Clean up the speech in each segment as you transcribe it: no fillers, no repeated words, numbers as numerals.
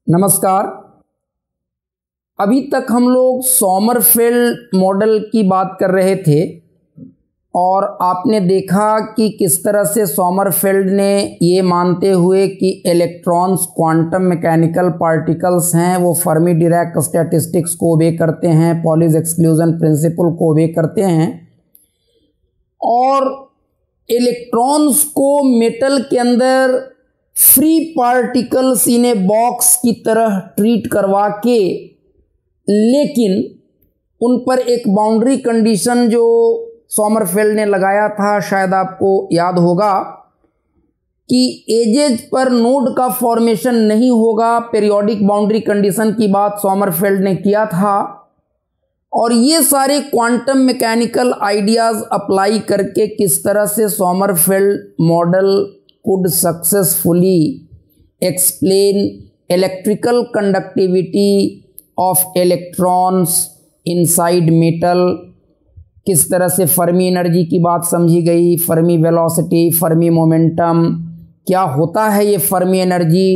नमस्कार। अभी तक हम लोग सोमरफेल्ड मॉडल की बात कर रहे थे और आपने देखा कि किस तरह से सोमरफेल्ड ने ये मानते हुए कि इलेक्ट्रॉन्स क्वांटम मैकेनिकल पार्टिकल्स हैं, वो फर्मी डिराक स्टैटिस्टिक्स को ओबे करते हैं, पॉलीज एक्सक्लूजन प्रिंसिपल को ओबे करते हैं और इलेक्ट्रॉन्स को मेटल के अंदर free particles in a box की तरह ट्रीट करवा के, लेकिन उन पर एक बाउंड्री कंडीशन जो सोमरफेल्ड ने लगाया था, शायद आपको याद होगा कि एजेज पर नोड का फॉर्मेशन नहीं होगा। पीरियोडिक बाउंड्री कंडीशन की बात सोमरफेल्ड ने किया था और ये सारे क्वांटम मैकेनिकल आइडियाज अप्लाई करके किस तरह से Sommerfeld model could successfully explain electrical conductivity of electrons inside metal। किस तरह से फर्मी एनर्जी की बात समझी गई, फर्मी वेलोसिटी, फर्मी मोमेंटम, क्या होता है ये फर्मी एनर्जी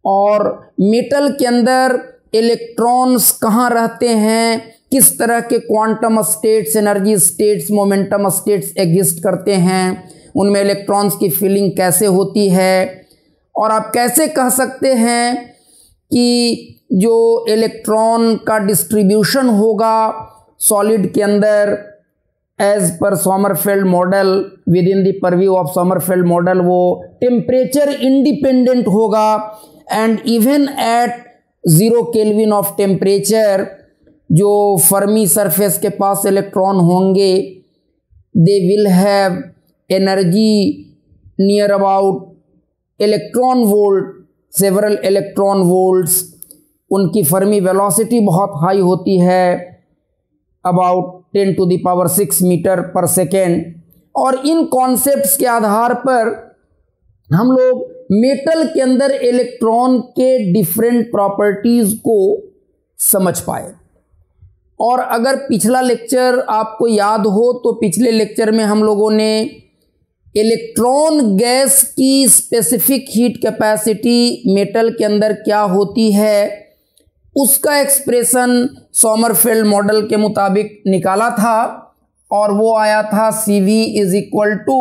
और मेटल के अंदर इलेक्ट्रॉन्स कहाँ रहते हैं, किस तरह के quantum states, energy states, momentum states exist करते हैं, उनमें इलेक्ट्रॉन्स की फीलिंग कैसे होती है और आप कैसे कह सकते हैं कि जो इलेक्ट्रॉन का डिस्ट्रीब्यूशन होगा सॉलिड के अंदर as per Sommerfeld model, within the purview of Sommerfeld model, वो टेम्परेचर इंडिपेंडेंट होगा and even at 0 Kelvin of temperature जो फर्मी सरफेस के पास इलेक्ट्रॉन होंगे they will have energy near about electron volt, several electron volts. उनकी Fermi velocity बहुत high होती है, अबाउट 10⁶ मीटर पर सेकेंड। और इन कॉन्सेप्ट्स के आधार पर हम लोग मेटल के अंदर इलेक्ट्रॉन के डिफरेंट प्रॉपर्टीज को समझ पाए। और अगर पिछला लेक्चर आपको याद हो तो पिछले लेक्चर में हम लोगों ने इलेक्ट्रॉन गैस की स्पेसिफिक हीट कैपेसिटी मेटल के अंदर क्या होती है उसका एक्सप्रेशन सोमरफेल्ड मॉडल के मुताबिक निकाला था और वो आया था CV इज इक्वल टू,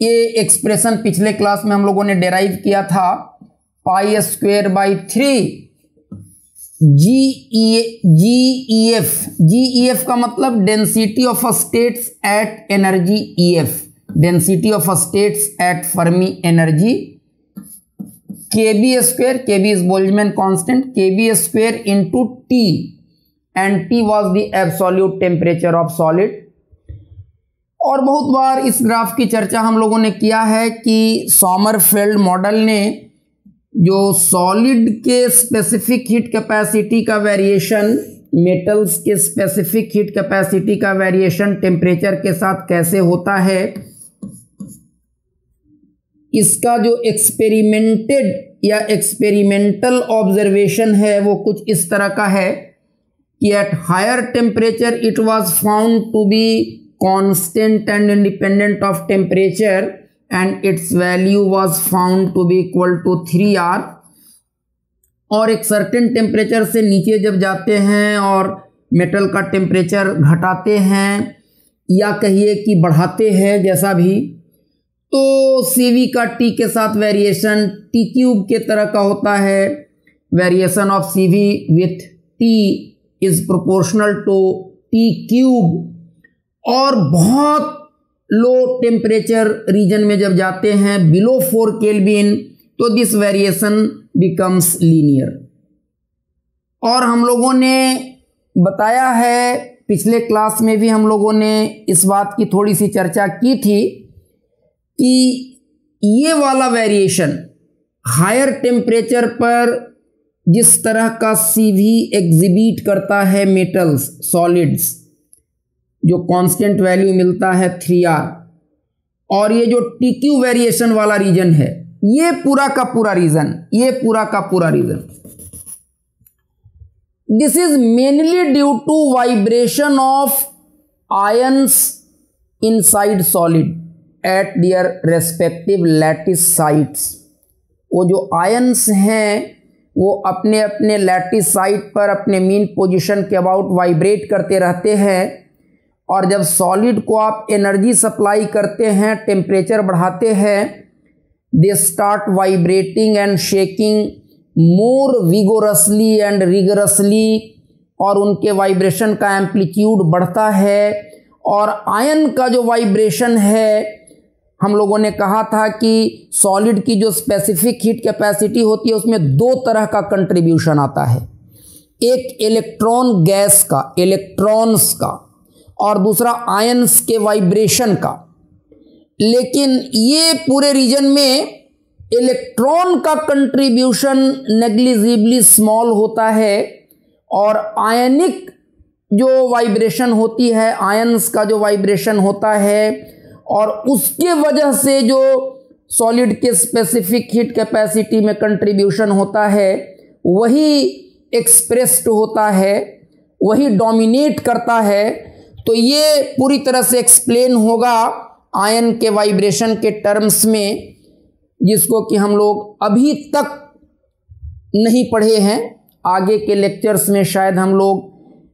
ये एक्सप्रेशन पिछले क्लास में हम लोगों ने डेराइव किया था, π²/3 GeF का मतलब density of states at energy EF, density of states at Fermi energy, kb², kb is Boltzmann constant, kb² into T and T was the absolute temperature of solid। और बहुत बार इस ग्राफ की चर्चा हम लोगों ने किया है कि सोमरफेल्ड मॉडल ने जो सॉलिड के स्पेसिफिक हीट कैपेसिटी का वेरिएशन, मेटल्स के स्पेसिफिक हीट कैपेसिटी का वेरिएशन टेम्परेचर के साथ कैसे होता है, इसका जो एक्सपेरिमेंटेड या एक्सपेरिमेंटल ऑब्जर्वेशन है वो कुछ इस तरह का है कि at higher temperature it was found to be constant and independent of temperature and its value was found to be equal to 3R। और एक सर्टेन टेम्परेचर से नीचे जब जाते हैं और मेटल का टेम्परेचर घटाते हैं या कहिए कि बढ़ाते हैं जैसा भी, तो CV का T के साथ वेरिएशन T³ के तरह का होता है। Variation of CV with T is proportional to T³। और बहुत लो टेम्परेचर रीजन में जब जाते हैं बिलो 4 केल्विन तो दिस वेरिएशन बिकम्स लीनियर। और हम लोगों ने बताया है, पिछले क्लास में भी हम लोगों ने इस बात की थोड़ी सी चर्चा की थी कि ये वाला वेरिएशन हायर टेम्परेचर पर जिस तरह का CV एग्जिबिट करता है मेटल्स, सॉलिड्स, जो कांस्टेंट वैल्यू मिलता है 3R, और ये जो TQ वेरिएशन वाला रीजन है, ये पूरा का पूरा region, this is mainly due to vibration of ions inside solid at their respective lattice sites. वो जो आयंस हैं वो अपने अपने लैटिस साइड पर अपने मीन पोजीशन के अबाउट वाइब्रेट करते रहते हैं। और जब सॉलिड को आप एनर्जी सप्लाई करते हैं, टेम्परेचर बढ़ाते हैं, they start vibrating and shaking more vigorously and rigorously, और उनके वाइब्रेशन का एम्पलीट्यूड बढ़ता है। और आयन का जो वाइब्रेशन है, हम लोगों ने कहा था कि सॉलिड की जो स्पेसिफिक हीट कैपेसिटी होती है उसमें दो तरह का कंट्रीब्यूशन आता है, एक इलेक्ट्रॉन गैस का, इलेक्ट्रॉन्स का, और दूसरा आयन्स के वाइब्रेशन का। लेकिन ये पूरे रीजन में इलेक्ट्रॉन का कंट्रीब्यूशन नेग्लिजिबली स्मॉल होता है, और आयनिक जो वाइब्रेशन होती है, आयन्स का जो वाइब्रेशन होता है, और उसके वजह से जो सॉलिड के स्पेसिफिक हीट कैपेसिटी में कंट्रीब्यूशन होता है वही एक्सप्रेस्ड होता है, वही डोमिनेट करता है। तो ये पूरी तरह से एक्सप्लेन होगा आयन के वाइब्रेशन के टर्म्स में, जिसको कि हम लोग अभी तक नहीं पढ़े हैं। आगे के लेक्चर्स में शायद हम लोग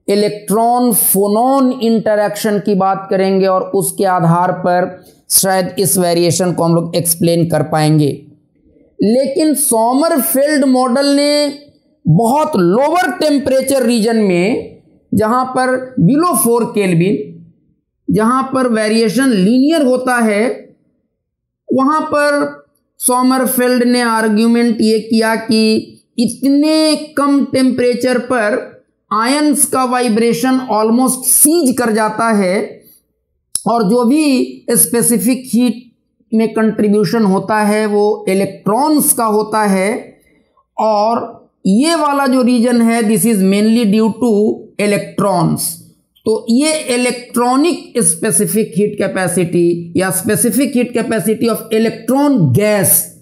इलेक्ट्रॉन फोनॉन इंटरैक्शन की बात करेंगे और उसके आधार पर शायद इस वेरिएशन को हम लोग एक्सप्लेन कर पाएंगे। लेकिन सोमरफेल्ड मॉडल ने बहुत लोअर टेम्परेचर रीजन में, जहां पर बिलो 4 केल्विन, जहां पर वेरिएशन लीनियर होता है, वहां पर सोमरफेल्ड ने आर्ग्यूमेंट ये किया कि इतने कम टेम्परेचर पर आयंस का वाइब्रेशन ऑलमोस्ट सीज कर जाता है, और जो भी स्पेसिफिक हीट में कंट्रीब्यूशन होता है वो इलेक्ट्रॉन्स का होता है। और ये वाला जो रीजन है, this is mainly due two electrons. तो ये इलेक्ट्रॉनिक स्पेसिफिक हीट कैपेसिटी या specific heat capacity of electron gas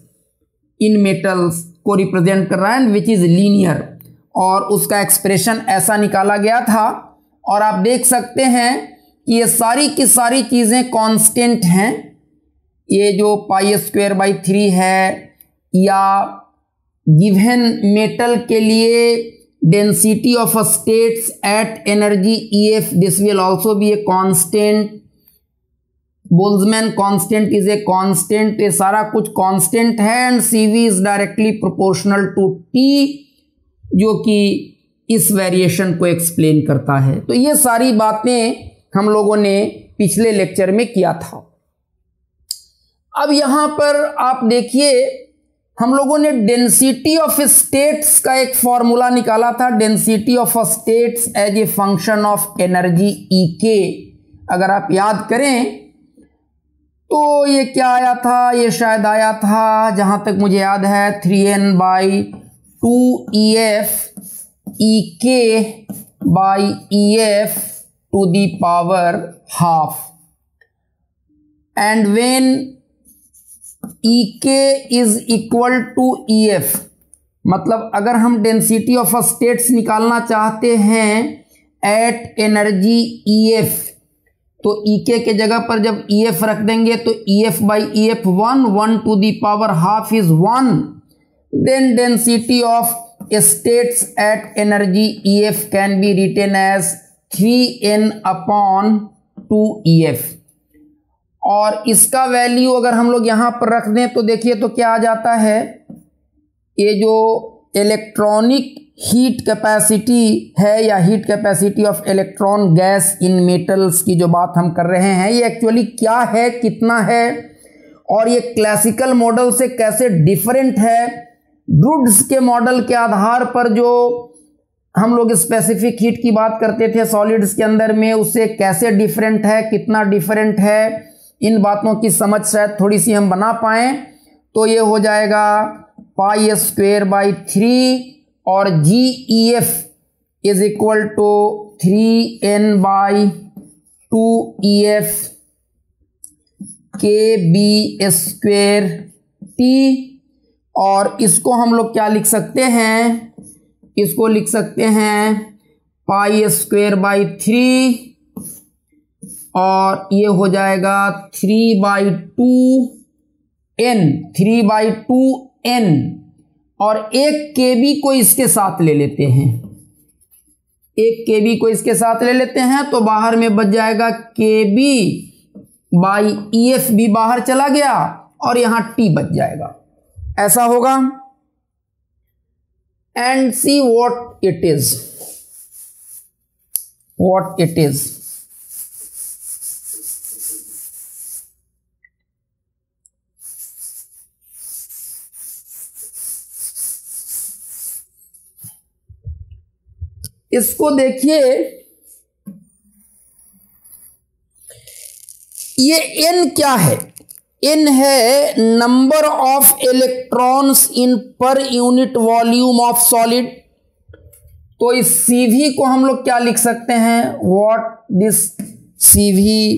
in metals को रिप्रेजेंट कर रहा है, विच इज लीनियर। और उसका एक्सप्रेशन ऐसा निकाला गया था, और आप देख सकते हैं कि ये सारी की सारी चीज़ें कांस्टेंट हैं। ये जो π²/3 है, या गिवन मेटल के लिए density of states at energy EF, this will also be a constant. Boltzmann constant is a constant. ये सारा कुछ कांस्टेंट है, and CV is directly proportional to T, जो कि इस वेरिएशन को एक्सप्लेन करता है। तो ये सारी बातें हम लोगों ने पिछले लेक्चर में किया था। अब यहां पर आप देखिए, हम लोगों ने डेंसिटी ऑफ स्टेट्स का एक फॉर्मूला निकाला था, density of states as a function of energy EK। अगर आप याद करें तो ये क्या आया था, ये शायद आया था, जहां तक मुझे याद है, 3n/2EF EK/EF to the power half, and when EK is equal to EF, मतलब अगर हम डेंसिटी ऑफ स्टेट्स निकालना चाहते हैं एट एनर्जी EF, तो EK के जगह पर जब EF रख देंगे तो EF/EF 1 to the power half is 1, then density of states at energy EF can be written as 3n/2EF। और इसका वैल्यू अगर हम लोग यहाँ पर रख दें तो देखिए तो क्या आ जाता है, ये जो इलेक्ट्रॉनिक हीट कैपेसिटी है या heat capacity of electron gas in metals की जो बात हम कर रहे हैं, ये एक्चुअली क्या है, कितना है, और ये क्लासिकल मॉडल से कैसे डिफरेंट है। ड्रूड्स के मॉडल के आधार पर जो हम लोग स्पेसिफिक हीट की बात करते थे सॉलिड्स के अंदर में, उससे कैसे डिफरेंट है, कितना डिफरेंट है, इन बातों की समझ शायद थोड़ी सी हम बना पाएँ। तो ये हो जाएगा π²/3 और GEF is equal to 3n/2EF kb²T। और इसको हम लोग क्या लिख सकते हैं, इसको लिख सकते हैं π²/3, और ये हो जाएगा 3/2n और 1 kb को इसके साथ ले लेते हैं, 1 kb को इसके साथ ले लेते हैं, तो बाहर में बच जाएगा kb बाई EF भी बाहर चला गया और यहां T बच जाएगा, ऐसा होगा। And see what it is, what it is. इसको देखिए, ये N क्या है? N है number of electrons in per unit volume of solid. तो इस CV को हम लोग क्या लिख सकते हैं? What this CV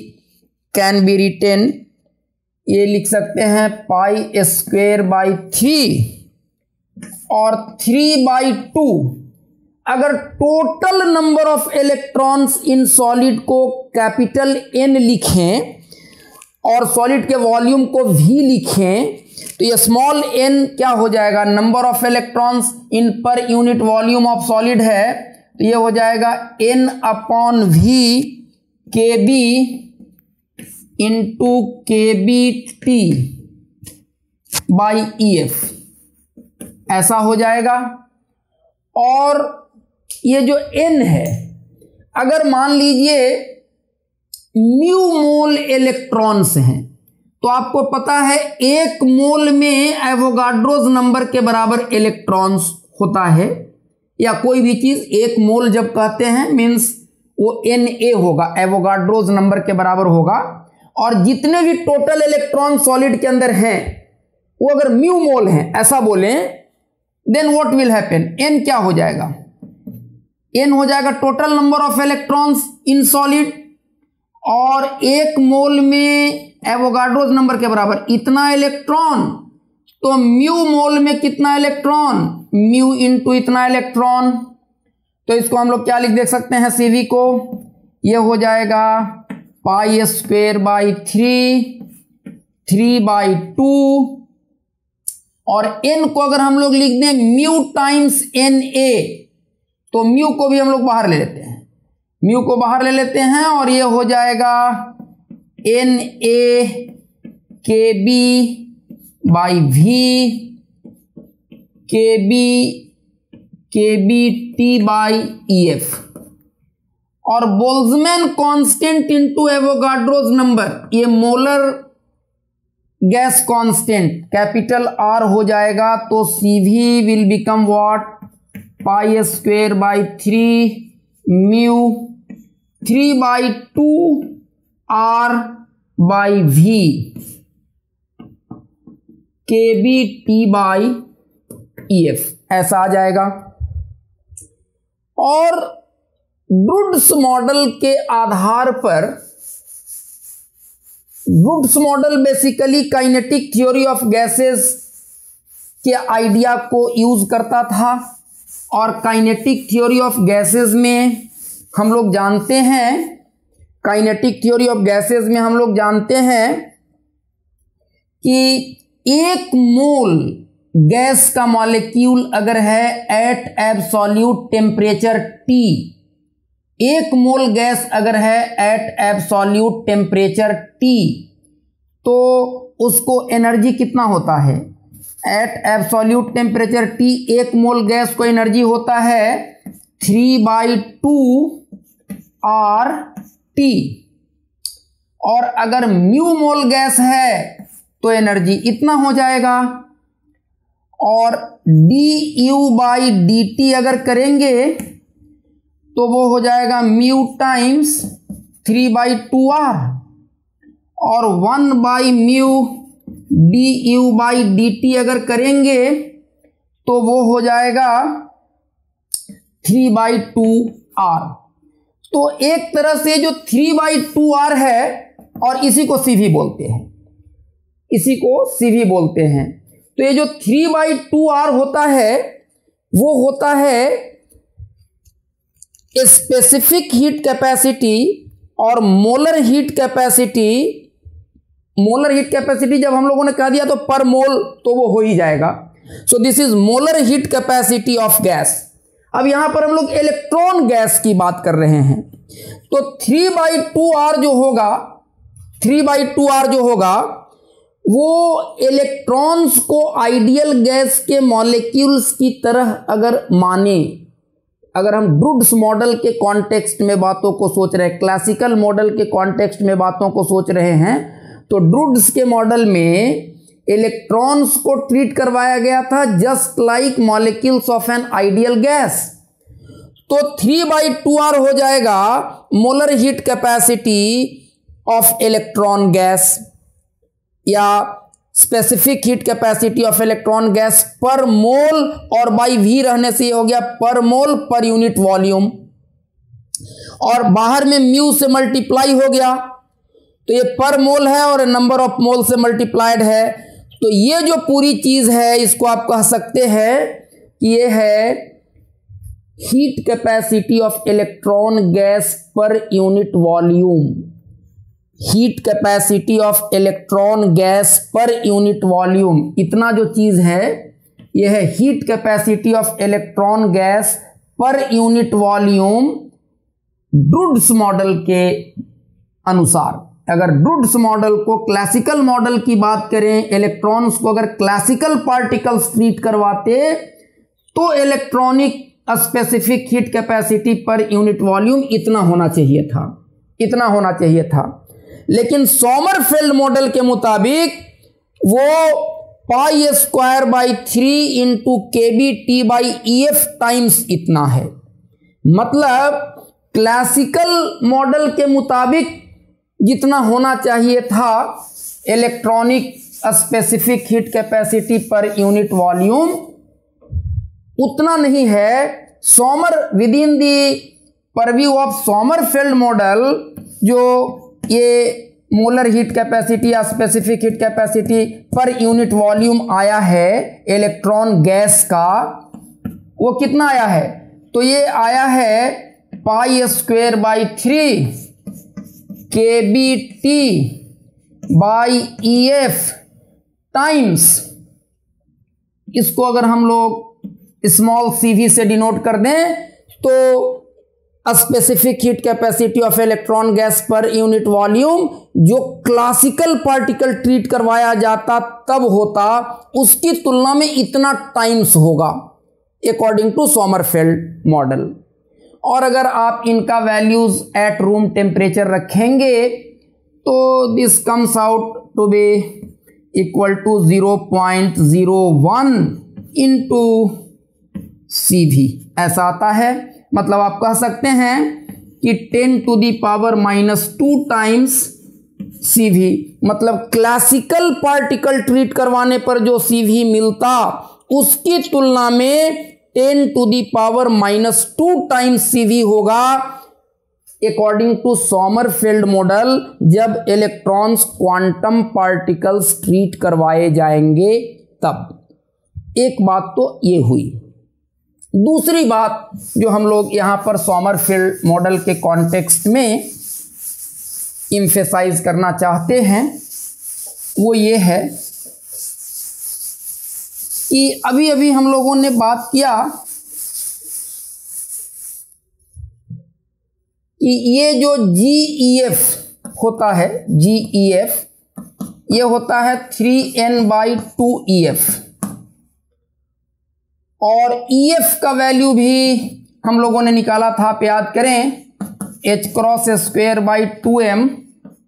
can be written, ये लिख सकते हैं पाई स्क्वायर बाई 3 और 3/2। अगर total number of electrons in solid को कैपिटल N लिखें और सॉलिड के वॉल्यूम को V लिखें, तो ये स्मॉल n क्या हो जाएगा? Number of electrons in per unit volume of solid है, तो ये हो जाएगा N/V KB into KBT by EF, ऐसा हो जाएगा। और ये जो N है, अगर मान लीजिए म्यू मोल इलेक्ट्रॉन्स हैं, तो आपको पता है 1 मोल में एवोगाड्रोस नंबर के बराबर इलेक्ट्रॉन्स होता है, या कोई भी चीज 1 मोल जब कहते हैं मीन्स वो Na होगा, एवोगाड्रोस नंबर के बराबर होगा। और जितने भी टोटल इलेक्ट्रॉन सॉलिड के अंदर हैं वो अगर म्यू मोल हैं ऐसा बोलें, then what will happen? N क्या हो जाएगा? N हो जाएगा total number of electrons in solid, और 1 मोल में एवोगाड्रोस नंबर के बराबर इतना इलेक्ट्रॉन, तो म्यू मोल में कितना इलेक्ट्रॉन? म्यू इंटू इतना इलेक्ट्रॉन। तो इसको हम लोग क्या लिख देख सकते हैं CV को? ये हो जाएगा पाई स्क्वायर बाई 3/2, और N को अगर हम लोग लिख दें म्यू टाइम्स Na, तो म्यू को भी हम लोग बाहर ले लेते हैं, म्यू को बाहर ले लेते हैं, और ये हो जाएगा Na KB by V KBT by EF। और Boltzmann constant into Avogadro's number, ये molar gas constant capital R हो जाएगा, तो CV will become what? Pi square by 3 mu 3/2 R by V KBT by EF, ऐसा आ जाएगा। और woods model के आधार पर, Drude's model basically kinetic theory of gases के आइडिया को यूज करता था, और काइनेटिक थ्योरी ऑफ गैसेस में हम लोग जानते हैं, काइनेटिक थ्योरी ऑफ गैसेस में हम लोग जानते हैं कि 1 मोल गैस का मॉलिक्यूल अगर है at absolute temperature T, 1 mole gas अगर है एट एब्सोल्यूट टेम्परेचर T, तो उसको एनर्जी कितना होता है? At absolute temperature T 1 mole gas को एनर्जी होता है 3/2 RT, और अगर म्यू मोल गैस है तो एनर्जी इतना हो जाएगा। और du/dt अगर करेंगे तो वो हो जाएगा म्यू टाइम्स 3/2R, और 1/μ du/dt अगर करेंगे तो वो हो जाएगा 3/2R। तो एक तरह से जो 3/2R है, और इसी को CV बोलते हैं, इसी को CV बोलते हैं। तो ये जो 3/2R होता है वो होता है स्पेसिफिक हीट कैपेसिटी और molar heat capacity. Molar heat capacity जब हम लोगों ने कह दिया तो पर मोल तो वो हो ही जाएगा, so this is molar heat capacity of gas. अब यहां पर हम लोग इलेक्ट्रॉन गैस की बात कर रहे हैं, तो 3/2R जो होगा, 3/2R जो होगा वो इलेक्ट्रॉन्स को आइडियल गैस के मॉलिक्यूल्स की तरह अगर माने, अगर हम ड्रूड्स मॉडल के कॉन्टेक्स्ट में बातों को सोच रहे हैं, क्लासिकल मॉडल के कॉन्टेक्स्ट में बातों को सोच रहे हैं, तो ड्रूड्स के मॉडल में इलेक्ट्रॉन्स को ट्रीट करवाया गया था just like molecules of an ideal gas. तो 3/2R हो जाएगा molar heat capacity of electron gas, या specific heat capacity of electron gas per mole, और बाई वी रहने से ये हो गया पर मोल पर यूनिट वॉल्यूम, और बाहर में म्यू से मल्टीप्लाई हो गया, तो ये पर मोल है और नंबर ऑफ मोल से मल्टीप्लाइड है। तो ये जो पूरी चीज है इसको आप कह सकते हैं कि ये है heat capacity of electron gas per unit volume. Heat capacity of electron gas per unit volume, इतना जो चीज है यह है heat capacity of electron gas per unit volume Drude's model के अनुसार। अगर ड्रूड्स मॉडल को क्लासिकल मॉडल की बात करें, इलेक्ट्रॉन्स को अगर क्लासिकल पार्टिकल्स ट्रीट करवाते तो इलेक्ट्रॉनिक स्पेसिफिक हीट कैपेसिटी पर यूनिट वॉल्यूम इतना होना चाहिए था, इतना होना चाहिए था। लेकिन सोमरफेल्ड मॉडल के मुताबिक वो π² 3 इंटू kBT/EF टाइम्स इतना है। मतलब क्लासिकल मॉडल के मुताबिक जितना होना चाहिए था इलेक्ट्रॉनिक स्पेसिफिक हीट कैपेसिटी पर यूनिट वॉल्यूम, उतना नहीं है। With in the purview of Sommerfeld model, जो ये मोलर हीट कैपेसिटी या स्पेसिफिक हीट कैपेसिटी पर यूनिट वॉल्यूम आया है इलेक्ट्रॉन गैस का, वो कितना आया है? तो ये आया है π² 3 kBT/EF टाइम्स। इसको अगर हम लोग स्मॉल cv से डिनोट कर दें तो specific heat capacity of electron gas per unit volume जो क्लासिकल पार्टिकल ट्रीट करवाया जाता तब होता, उसकी तुलना में इतना टाइम्स होगा अकॉर्डिंग टू सोमरफेल्ड मॉडल। और अगर आप इनका वैल्यूज एट रूम टेम्परेचर रखेंगे तो this comes out to be equal to 0.01 into CV, ऐसा आता है। मतलब आप कह सकते हैं कि 10⁻⁻² टाइम्स CV। मतलब क्लासिकल पार्टिकल ट्रीट करवाने पर जो CV मिलता उसकी तुलना में 10⁻⁻² टाइम्स CV होगा अकॉर्डिंग टू सोमरफेल्ड मॉडल, जब इलेक्ट्रॉन्स क्वांटम पार्टिकल्स ट्रीट करवाए जाएंगे तब। एक बात तो ये हुई। दूसरी बात जो हम लोग यहां पर सोमरफेल्ड मॉडल के कॉन्टेक्स्ट में एम्फेसाइज करना चाहते हैं वो ये है कि अभी अभी हम लोगों ने बात किया कि ये जो GEF होता है, GEF ये होता है 3n/2EF, और EF का वैल्यू भी हम लोगों ने निकाला था, आप याद करें, h×2/2m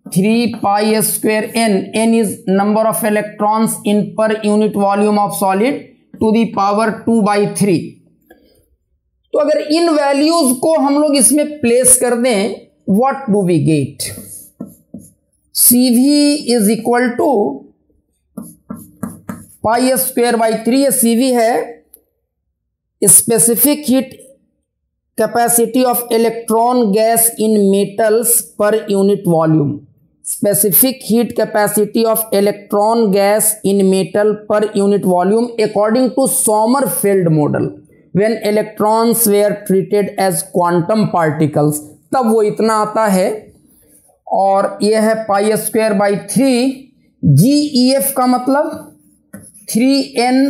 3π²n, n is number of electrons in per unit volume of solid to the power 2/3। तो अगर इन वैल्यूज को हम लोग इसमें प्लेस कर दें, what do we get? CV is equal to π²/3, ये CV है specific heat capacity of electron gas in metals per unit volume. Specific heat capacity of electron gas in metal per unit volume according to Sommerfeld model when electrons were treated as quantum particles, तब वो इतना आता है। और ये है π²/3। GEF का मतलब 3n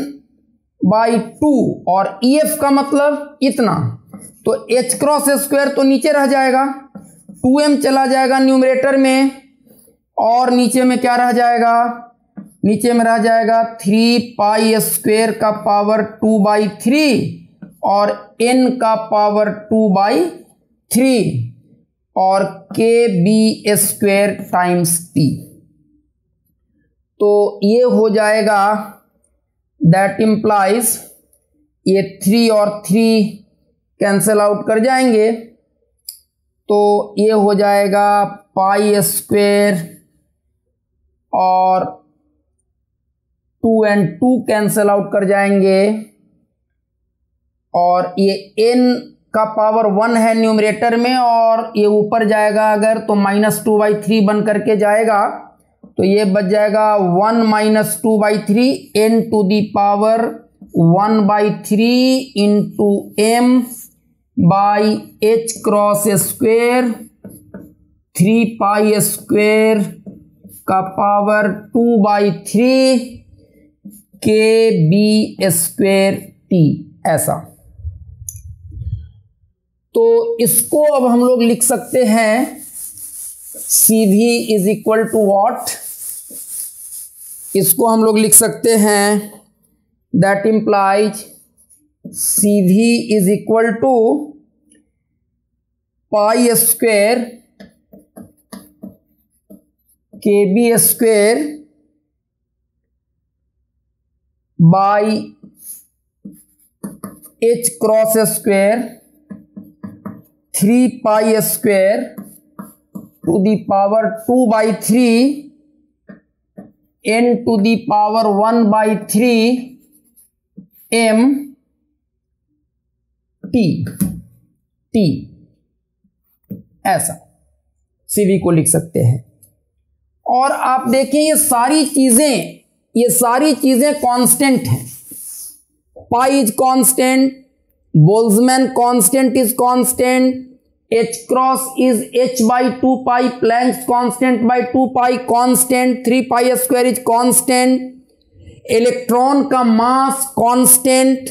बाई 2 और EF का मतलब इतना, तो H क्रॉस स्क्वायर तो नीचे रह जाएगा, 2m चला जाएगा न्यूमरेटर में और नीचे में क्या रह जाएगा, नीचे में रह जाएगा 3 पाई स्क्वायर का पावर 2/3 और n का पावर 2/3 और KB स्क्वायर टाइम्स T। तो ये हो जाएगा, दैट इम्प्लाइज ये 3 और 3 कैंसल आउट कर जाएंगे, तो ये हो जाएगा पाई स्क्वायर और 2 and 2 कैंसल आउट कर जाएंगे और ये n का पावर 1 है न्यूमरेटर में और ये ऊपर जाएगा अगर तो -2/3 बन करके जाएगा, तो ये बच जाएगा 1 - 2/3 n to the power 1/3 into m by h cross square 3 pi square का पावर 2/3 KB स्क्वायर T, ऐसा। तो इसको अब हम लोग लिख सकते हैं CV is equal to what, इसको हम लोग लिख सकते हैं, that implies CV is equal to pi square KB square by H cross square 3 pi square to the power 2/3 n to the power 1/3 m t, ऐसा CV को लिख सकते हैं। और आप देखें ये सारी चीजें कांस्टेंट हैं। Pi is constant, Boltzmann constant is constant, H cross is h/2 pi, Planck's constant by 2 pi constant, 3 pi square is constant, electron का मास कांस्टेंट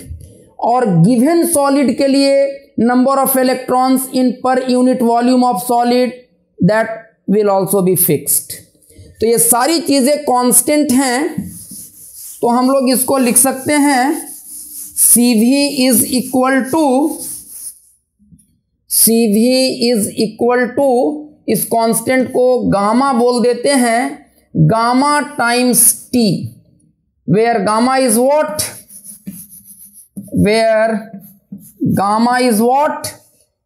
और गिवन सॉलिड के लिए number of electrons in per unit volume of solid that will also be fixed. तो ये सारी चीजें constant हैं, तो हम लोग इसको लिख सकते हैं CV इज इक्वल टू इस कांस्टेंट को गामा बोल देते हैं, gamma times T, where gamma is what,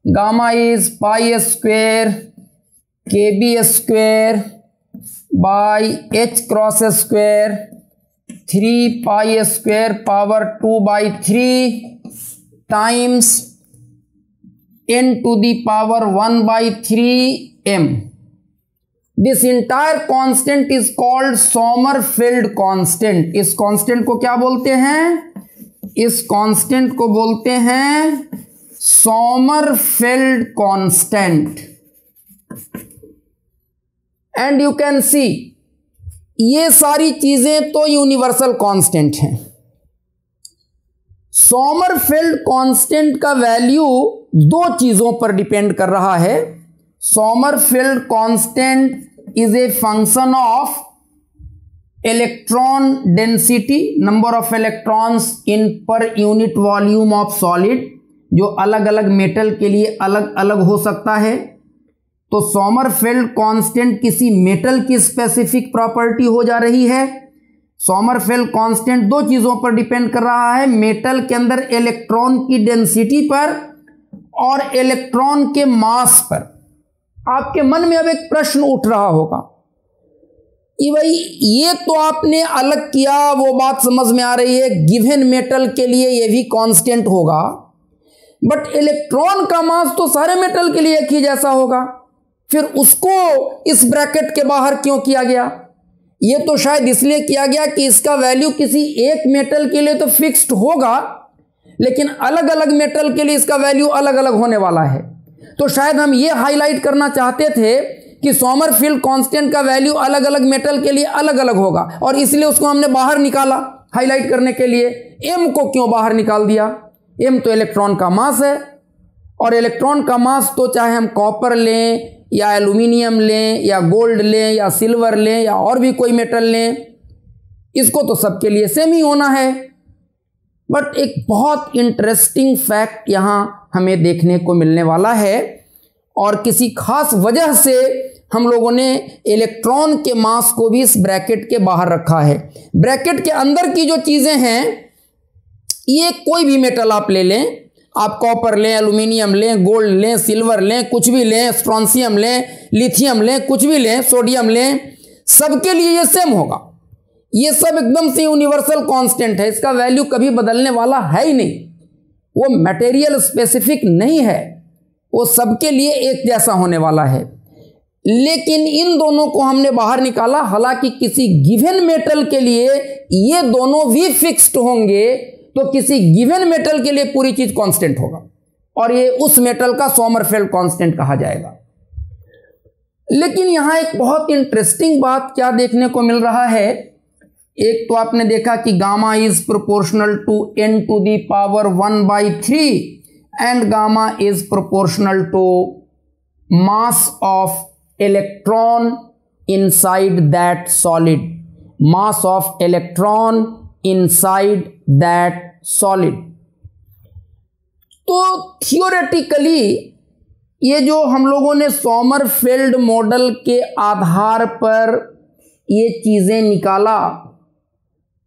gamma is pi square KB square by H cross square 3 pi square power 2/3 times n to the power 1/3 m. This entire constant is called Sommerfeld constant. इस constant को क्या बोलते हैं, इस constant को बोलते हैं Sommerfeld constant. And you can see ये सारी चीजें तो यूनिवर्सल कांस्टेंट हैं। सोमरफेल्ड कांस्टेंट का वैल्यू दो चीजों पर डिपेंड कर रहा है। Sommerfeld constant is A function of electron density, number of electrons in per unit volume of solid, जो अलग अलग मेटल के लिए अलग अलग हो सकता है। तो सोमरफेल्ड कांस्टेंट किसी मेटल की स्पेसिफिक प्रॉपर्टी हो जा रही है। सोमरफेल्ड कांस्टेंट दो चीजों पर डिपेंड कर रहा है, मेटल के अंदर इलेक्ट्रॉन की डेंसिटी पर और इलेक्ट्रॉन के मास पर। आपके मन में अब एक प्रश्न उठ रहा होगा कि भाई ये तो आपने अलग किया, वो बात समझ में आ रही है, गिवन मेटल के लिए ये भी कांस्टेंट होगा, बट इलेक्ट्रॉन का मास तो सारे मेटल के लिए एक ही जैसा होगा, फिर उसको इस ब्रैकेट के बाहर क्यों किया गया? ये तो शायद इसलिए किया गया कि इसका वैल्यू किसी एक मेटल के लिए तो फिक्स्ड होगा, लेकिन अलग अलग मेटल के लिए इसका वैल्यू अलग अलग होने वाला है। तो शायद हम ये हाईलाइट करना चाहते थे कि सोमरफेल्ड कांस्टेंट का वैल्यू अलग अलग मेटल के लिए अलग अलग होगा, और इसलिए उसको हमने बाहर निकाला हाईलाइट करने के लिए। m को क्यों बाहर निकाल दिया? m तो इलेक्ट्रॉन का मास है, और इलेक्ट्रॉन का मास तो चाहे हम कॉपर लें या एल्यूमिनियम लें या गोल्ड लें या सिल्वर लें या और भी कोई मेटल लें, इसको तो सबके लिए सेम ही होना है। बट एक बहुत इंटरेस्टिंग फैक्ट यहाँ हमें देखने को मिलने वाला है, और किसी खास वजह से हम लोगों ने इलेक्ट्रॉन के मास को भी इस ब्रैकेट के बाहर रखा है। ब्रैकेट के अंदर की जो चीज़ें हैं, ये कोई भी मेटल आप ले लें, आप कॉपर लें, एल्यूमिनियम लें, गोल्ड लें, सिल्वर लें, कुछ भी लें, स्ट्रॉन्सियम लें, लिथियम लें, कुछ भी लें, सोडियम लें, सबके लिए ये सेम होगा। ये सब एकदम से यूनिवर्सल कांस्टेंट है, इसका वैल्यू कभी बदलने वाला है ही नहीं। वो मटेरियल स्पेसिफिक नहीं है, वो सबके लिए एक जैसा होने वाला है। लेकिन इन दोनों को हमने बाहर निकाला, हालांकि किसी गिवन मेटल के लिए ये दोनों भी फिक्स्ड होंगे, तो किसी गिवन मेटल के लिए पूरी चीज कांस्टेंट होगा, और ये उस मेटल का सोमरफेल्ड कांस्टेंट कहा जाएगा। लेकिन यहां एक बहुत इंटरेस्टिंग बात क्या देखने को मिल रहा है, एक तो आपने देखा कि gamma is proportional to n to the power 1/3 and gamma is proportional to mass of electron inside that solid, mass of electron inside that solid. तो थियोरेटिकली ये जो हम लोगों ने सोमरफेल्ड मॉडल के आधार पर ये चीजें निकाला,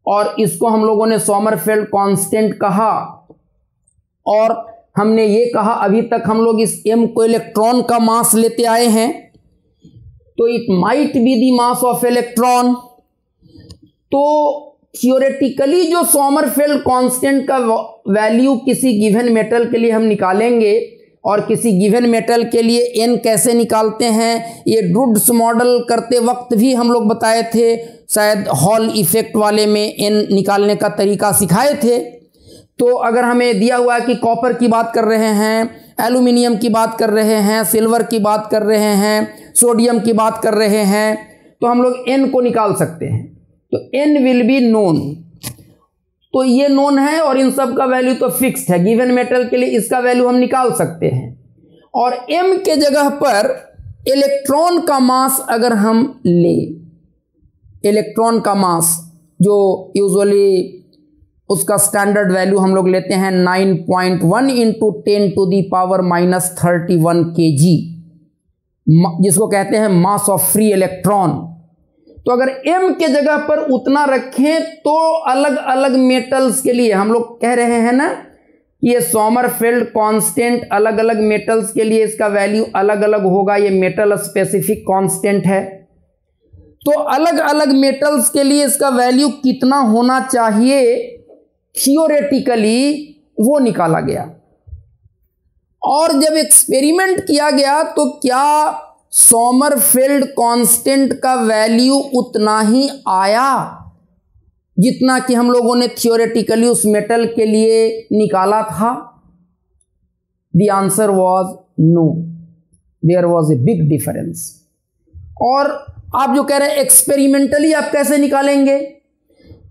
और इसको हम लोगों ने सोमरफेल्ड कांस्टेंट कहा, और हमने ये कहा अभी तक हम लोग इस m को इलेक्ट्रॉन का मास लेते आए हैं, तो it might be the mass of electron. तो थियोरेटिकली जो सोमरफेल्ड कांस्टेंट का वैल्यू किसी गिवन मेटल के लिए हम निकालेंगे, और किसी गिवन मेटल के लिए n कैसे निकालते हैं, ये ड्रूड्स मॉडल करते वक्त भी हम लोग बताए थे, शायद हॉल इफेक्ट वाले में n निकालने का तरीका सिखाए थे। तो अगर हमें दिया हुआ है कि कॉपर की बात कर रहे हैं, एल्यूमिनियम की बात कर रहे हैं, सिल्वर की बात कर रहे हैं, सोडियम की बात कर रहे हैं, तो हम लोग n को निकाल सकते हैं। तो n विल बी नोन, तो ये नोन है, और इन सब का वैल्यू तो फिक्स्ड है। गिवन मेटल के लिए इसका वैल्यू हम निकाल सकते हैं, और m के जगह पर इलेक्ट्रॉन का मास अगर हम ले, इलेक्ट्रॉन का मास जो यूजुअली उसका स्टैंडर्ड वैल्यू हम लोग लेते हैं 9.1 into 10 to the power -31 kg, जिसको कहते हैं मास ऑफ फ्री इलेक्ट्रॉन। तो अगर m के जगह पर उतना रखें, तो अलग अलग मेटल्स के लिए हम लोग कह रहे हैं ना कि ये सोमरफेल्ड कांस्टेंट अलग अलग मेटल्स के लिए इसका वैल्यू अलग अलग होगा, ये मेटल स्पेसिफिक कांस्टेंट है। तो अलग अलग मेटल्स के लिए इसका वैल्यू कितना होना चाहिए, थियोरेटिकली वो निकाला गया, और जब एक्सपेरिमेंट किया गया तो क्या सोमरफेल्ड कांस्टेंट का वैल्यू उतना ही आया जितना कि हम लोगों ने थियोरेटिकली उस मेटल के लिए निकाला था? The answer was no, there was a big difference. और आप जो कह रहे हैं एक्सपेरिमेंटली आप कैसे निकालेंगे,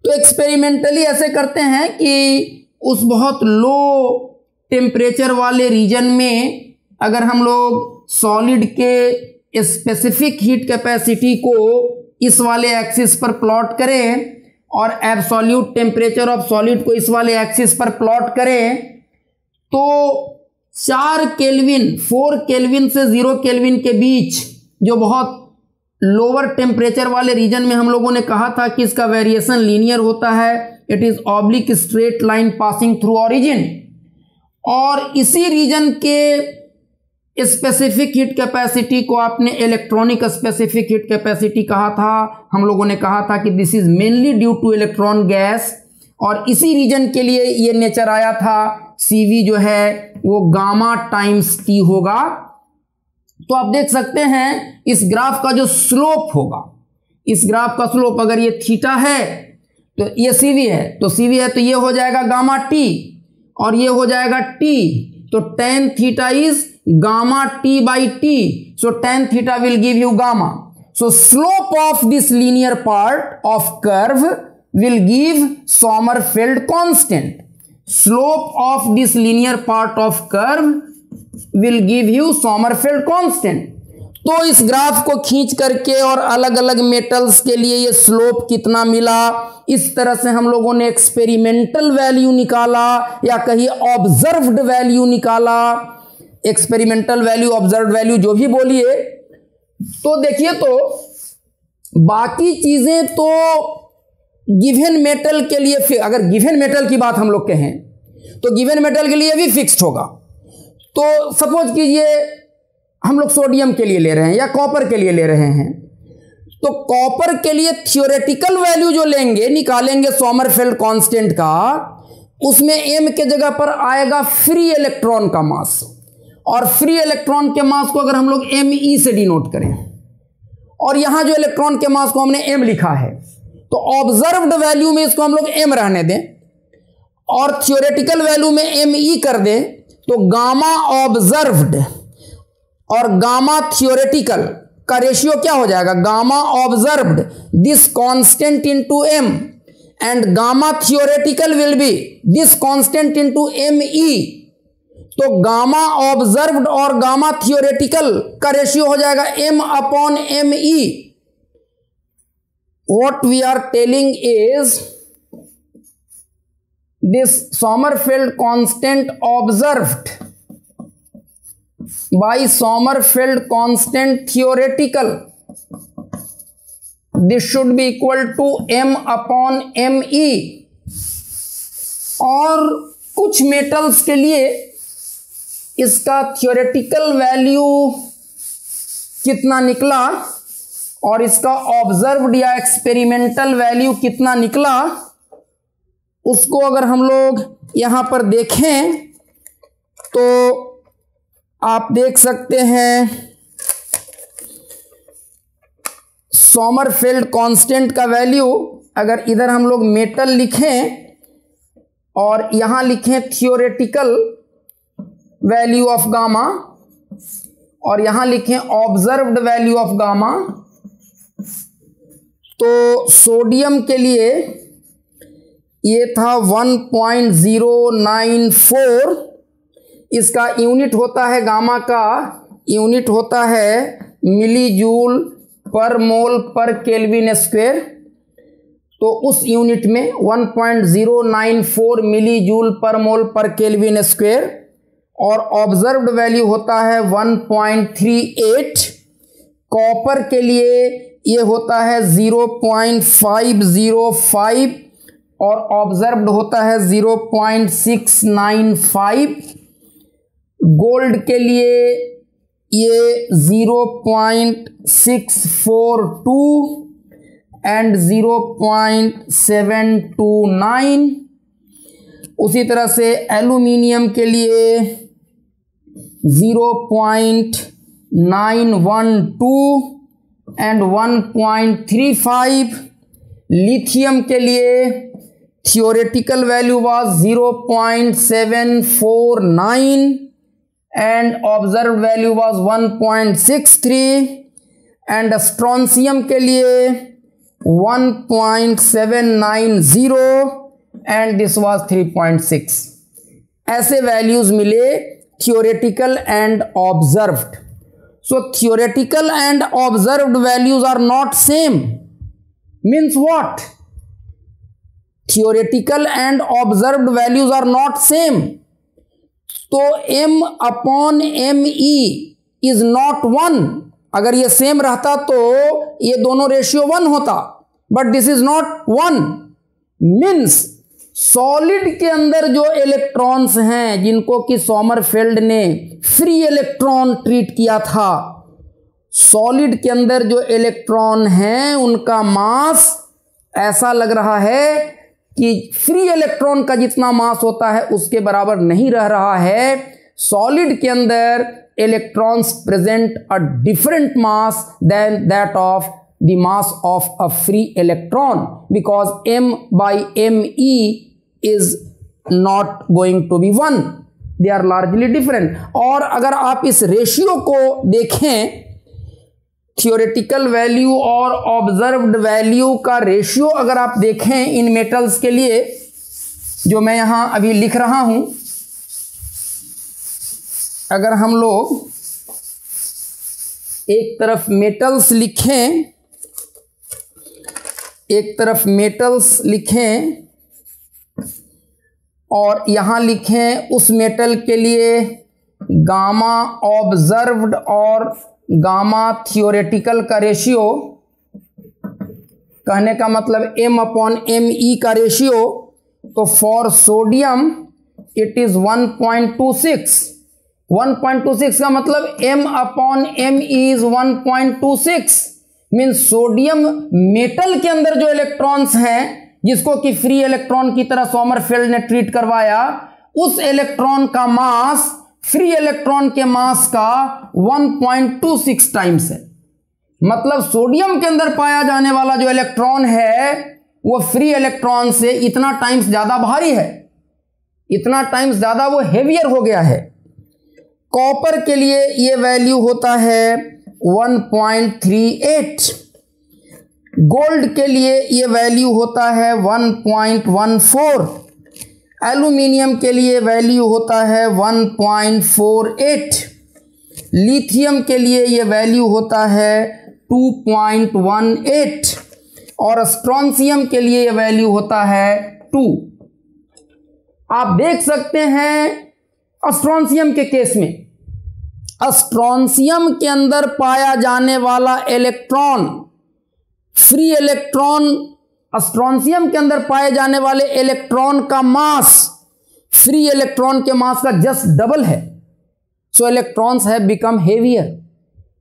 तो एक्सपेरिमेंटली ऐसे करते हैं कि उस बहुत लो टेम्परेचर वाले रीजन में अगर हम लोग सॉलिड के स्पेसिफिक हीट कैपेसिटी को इस वाले एक्सिस पर प्लॉट करें, और एब्सोल्यूट टेम्परेचर ऑफ सॉलिड को इस वाले एक्सिस पर प्लॉट करें, तो 4 केल्विन 4 केल्विन से 0 केल्विन के बीच जो बहुत लोअर टेम्परेचर वाले रीजन में हम लोगों ने कहा था कि इसका वेरिएशन लीनियर होता है, it is oblique straight line passing through origin, और इसी रीजन के स्पेसिफिक हीट कैपेसिटी को आपने इलेक्ट्रॉनिक स्पेसिफिक हीट कैपेसिटी कहा था। हम लोगों ने कहा था कि this is mainly due to electron gas, और इसी रीजन के लिए ये नेचर आया था CV जो है वो गामा टाइम्स T होगा। तो आप देख सकते हैं इस ग्राफ का जो स्लोप होगा, इस ग्राफ का स्लोप अगर ये थीटा है तो ये CV है, तो CV है तो ये हो जाएगा गामा T, और ये हो जाएगा T, तो tan theta is gamma T by T, so tan theta will give you gamma. So slope of this linear part of curve will give Sommerfeld constant. Slope of this linear part of curve will give you Sommerfeld constant. तो इस graph को खींच करके और अलग अलग metals के लिए ये स्लोप कितना मिला, इस तरह से हम लोगों ने एक्सपेरिमेंटल वैल्यू निकाला या कहीं ऑब्जर्व्ड वैल्यू निकाला, एक्सपेरिमेंटल वैल्यू, ऑब्जर्व्ड वैल्यू, जो भी बोलिए। तो देखिए, तो बाकी चीजें तो गिवन मेटल के लिए, अगर गिवन मेटल की बात हम लोग कहें तो गिवन मेटल के लिए भी फिक्स्ड होगा। तो सपोज कीजिए हम लोग सोडियम के लिए ले रहे हैं या कॉपर के लिए ले रहे हैं, तो कॉपर के लिए थियोरेटिकल वैल्यू जो लेंगे, निकालेंगे सोमरफेल्ड कांस्टेंट का, उसमें m के जगह पर आएगा फ्री इलेक्ट्रॉन का मास, और फ्री इलेक्ट्रॉन के मास को अगर हम लोग me से डिनोट करें, और यहां जो इलेक्ट्रॉन के मास को हमने m लिखा है, तो ऑब्जर्व्ड वैल्यू में इसको हम लोग m रहने दें और थियोरेटिकल वैल्यू में me कर दें, तो गामा ऑब्जर्व्ड और गामा थियोरेटिकल का रेशियो क्या हो जाएगा, gamma observed this constant into m and gamma theoretical will be this constant into me। तो गामा ऑब्जर्व्ड और गामा थियोरेटिकल का रेशियो हो जाएगा m upon me। What we are telling is this Sommerfeld constant observed by Sommerfeld constant theoretical, this should be equal to m upon me। और कुछ metals के लिए इसका थियोरेटिकल वैल्यू कितना निकला और इसका ऑब्जर्व्ड या एक्सपेरिमेंटल वैल्यू कितना निकला, उसको अगर हम लोग यहां पर देखें तो आप देख सकते हैं सोमरफेल्ड कांस्टेंट का वैल्यू, अगर इधर हम लोग मेटल लिखें और यहां लिखें थियोरेटिकल वैल्यू ऑफ गामा और यहां लिखें ऑब्जर्व्ड वैल्यू ऑफ गामा, तो सोडियम के लिए ये था 1.094, इसका यूनिट होता है, गामा का यूनिट होता है मिली जूल पर मोल पर केल्विन स्क्वायर। तो उस यूनिट में 1.094 मिली जूल पर मोल पर केल्विन स्क्वायर, और ऑब्जर्व्ड वैल्यू होता है 1.38। कॉपर के लिए ये होता है 0.505 और ऑब्जर्व्ड होता है 0.695। गोल्ड के लिए ये 0.642 एंड 0.729। उसी तरह से एल्यूमिनियम के लिए 0.912 एंड 1.35। लिथियम के लिए theoretical value was 0.749 and observed value was 1.63, and strontium के लिए 1.790 एंड दिस वाज 3.6। ऐसे वैल्यूज मिले theoretical and observed. So theoretical and observed values are not same. Means what? Theoretical and observed values are not same. तो m upon me is not 1. अगर ये same रहता तो ये दोनों रेशियो 1 होता, but this is not 1। Means solid के अंदर जो इलेक्ट्रॉन्स हैं, जिनको कि सोमरफेल्ड ने फ्री इलेक्ट्रॉन ट्रीट किया था, सॉलिड के अंदर जो इलेक्ट्रॉन हैं उनका मास ऐसा लग रहा है कि फ्री इलेक्ट्रॉन का जितना मास होता है उसके बराबर नहीं रह रहा है। सॉलिड के अंदर electrons present a different mass than that of the mass of a free electron, because m by me is not going to be 1. They are largely different. और अगर आप इस रेशियो को देखें थियोरेटिकल वैल्यू और observed value का ratio अगर आप देखें इन मेटल्स के लिए, जो मैं यहां अभी लिख रहा हूं, अगर हम लोग एक तरफ मेटल्स लिखें और यहां लिखें उस मेटल के लिए गामा ऑब्जर्व्ड और गामा थियोरेटिकल का रेशियो, कहने का मतलब m/me का रेशियो, तो फॉर सोडियम इट इज 1.26। 1.26 का मतलब m/me is 1.26, means sodium metal के अंदर जो इलेक्ट्रॉन्स हैं, जिसको कि फ्री इलेक्ट्रॉन की तरह सोमरफेल्ड ने ट्रीट करवाया, उस इलेक्ट्रॉन का मास फ्री इलेक्ट्रॉन के मास का 1.26 टाइम्स है। मतलब सोडियम के अंदर पाया जाने वाला जो इलेक्ट्रॉन है वो फ्री इलेक्ट्रॉन से इतना टाइम्स ज्यादा भारी है, इतना टाइम्स ज्यादा वो हेवियर हो गया है। कॉपर के लिए ये वैल्यू होता है 1.38, गोल्ड के लिए ये वैल्यू होता है 1.14, एल्यूमिनियम के लिए वैल्यू होता है 1.48, लिथियम के लिए ये वैल्यू होता है 2.18 और स्ट्रोंशियम के लिए ये वैल्यू होता है 2। आप देख सकते हैं स्ट्रोंशियम के केस में, स्ट्रोंशियम के अंदर पाया जाने वाला इलेक्ट्रॉन, फ्री इलेक्ट्रॉन, स्ट्रोंशियम के अंदर पाए जाने वाले इलेक्ट्रॉन का मास फ्री इलेक्ट्रॉन के मास का जस्ट डबल है। So electrons have become heavier,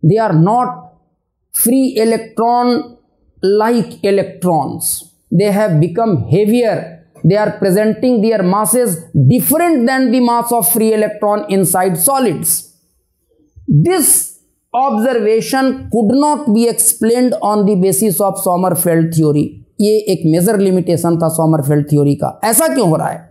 they are not free electron like electrons, they have become heavier, they are presenting their masses different than the mass of free electron inside solids. This observation could not be explained on the basis of Sommerfeld theory. ये एक major limitation था Sommerfeld theory का। ऐसा क्यों हो रहा है?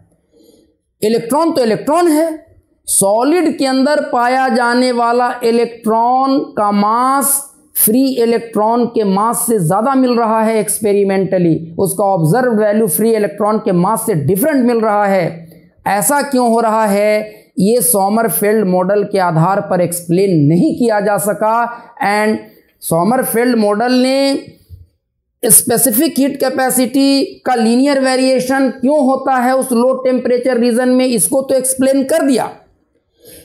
Electron तो इलेक्ट्रॉन है, सॉलिड के अंदर पाया जाने वाला इलेक्ट्रॉन का मास फ्री इलेक्ट्रॉन के मास से ज्यादा मिल रहा है एक्सपेरिमेंटली, उसका ऑब्जर्व वैल्यू फ्री इलेक्ट्रॉन के मास से डिफरेंट मिल रहा है। ऐसा क्यों हो रहा है? ये सोमरफेल्ड मॉडल के आधार पर एक्सप्लेन नहीं किया जा सका। एंड सोमरफेल्ड मॉडल ने स्पेसिफिक हीट कैपेसिटी का लीनियर वेरिएशन क्यों होता है उस लो टेम्परेचर रीजन में, इसको तो एक्सप्लेन कर दिया,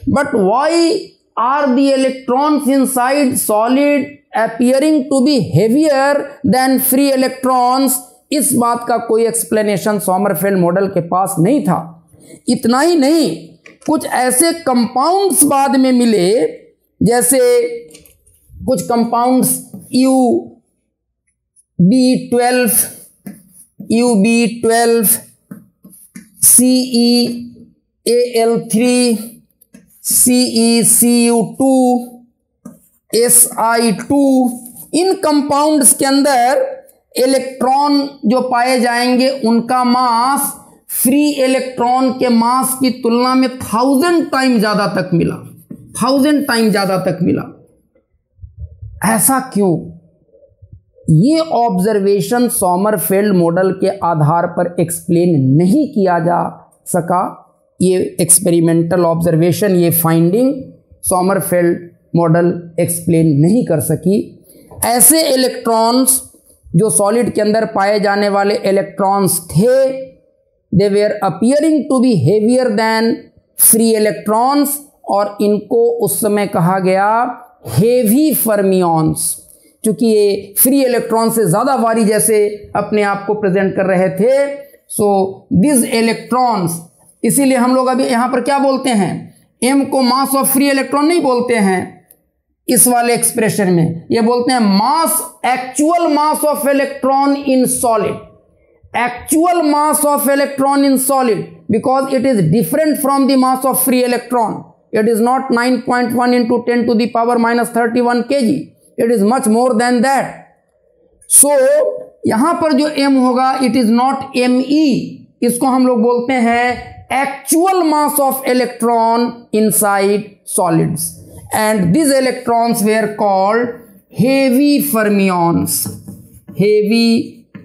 but why are the electrons inside solid appearing to be heavier than free electrons, इस बात का कोई एक्सप्लेनेशन सोमरफेल्ड मॉडल के पास नहीं था। इतना ही नहीं, कुछ ऐसे कंपाउंड्स बाद में मिले, जैसे कुछ compounds UB12, CeAl3, CeCu2, Si2, इन कंपाउंड्स के अंदर इलेक्ट्रॉन जो पाए जाएंगे उनका मास फ्री इलेक्ट्रॉन के मास की तुलना में 1000 टाइम ज्यादा तक मिला, 1000 टाइम ज्यादा तक मिला। ऐसा क्यों? ये ऑब्जर्वेशन सोमरफेल्ड मॉडल के आधार पर एक्सप्लेन नहीं किया जा सका। ये एक्सपेरिमेंटल ऑब्जर्वेशन, ये फाइंडिंग सोमरफेल्ड मॉडल एक्सप्लेन नहीं कर सकी। ऐसे इलेक्ट्रॉन्स जो सॉलिड के अंदर पाए जाने वाले इलेक्ट्रॉन्स थे, they were appearing to be heavier than free electrons, और इनको उस समय कहा गया हेवी फर्मियॉन्स, क्योंकि ये फ्री इलेक्ट्रॉन से ज़्यादा भारी जैसे अपने आप को प्रेजेंट कर रहे थे। सो दिस इलेक्ट्रॉन्स, इसीलिए हम लोग अभी यहाँ पर क्या बोलते हैं, m को मास ऑफ फ्री इलेक्ट्रॉन नहीं बोलते हैं इस वाले एक्सप्रेशन में, ये बोलते हैं mass, actual mass of electron in solid, actual mass of electron in solid, because it is different from the mass of free electron. It is not 9.1 into 10 to the power minus 31 kg, it is much more than that. So यहां पर जो m होगा it is not me, इसको हम लोग बोलते हैं actual mass of electron inside solids, and these electrons were called heavy fermions. Heavy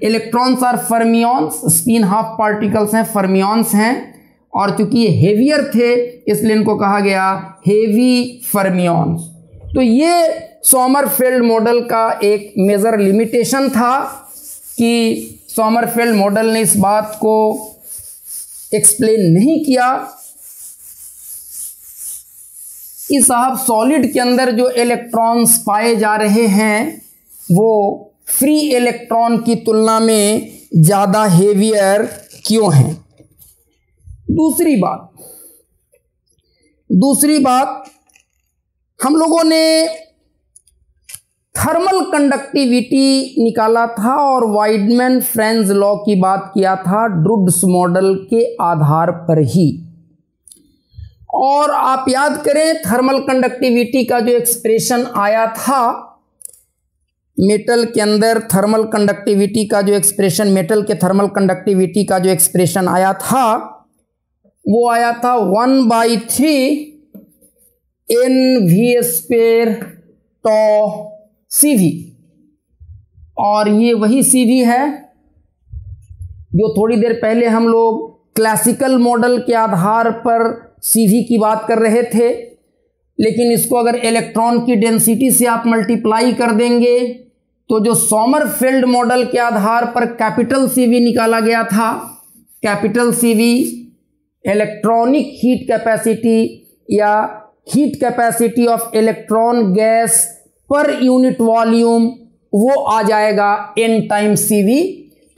electrons are fermions, spin half particles हैं, फर्मियॉन्स हैं, और चूंकि ये हेवियर थे इसलिए इनको कहा गया हेवी फर्मियॉन्स। तो ये सोमरफेल्ड मॉडल का एक मेजर लिमिटेशन था कि सोमरफेल्ड मॉडल ने इस बात को एक्सप्लेन नहीं किया कि साहब सॉलिड के अंदर जो इलेक्ट्रॉन्स पाए जा रहे हैं वो फ्री इलेक्ट्रॉन की तुलना में ज़्यादा हेवियर क्यों हैं। दूसरी बात हम लोगों ने थर्मल कंडक्टिविटी निकाला था और वाइडमैन फ्रेंज लॉ की बात किया था ड्रूड्स मॉडल के आधार पर ही। और आप याद करें थर्मल कंडक्टिविटी का जो एक्सप्रेशन आया था मेटल के अंदर, थर्मल कंडक्टिविटी का जो एक्सप्रेशन, मेटल के थर्मल कंडक्टिविटी का जो एक्सप्रेशन आया था वो आया था 1/3 NV² tau CV। और ये वही CV है जो थोड़ी देर पहले हम लोग क्लासिकल मॉडल के आधार पर CV की बात कर रहे थे, लेकिन इसको अगर इलेक्ट्रॉन की डेंसिटी से आप मल्टीप्लाई कर देंगे तो जो सोमरफेल्ड मॉडल के आधार पर कैपिटल CV निकाला गया था, capital CV electronic heat capacity या heat capacity of electron gas per unit volume, वो आ जाएगा N टाइम्स CV।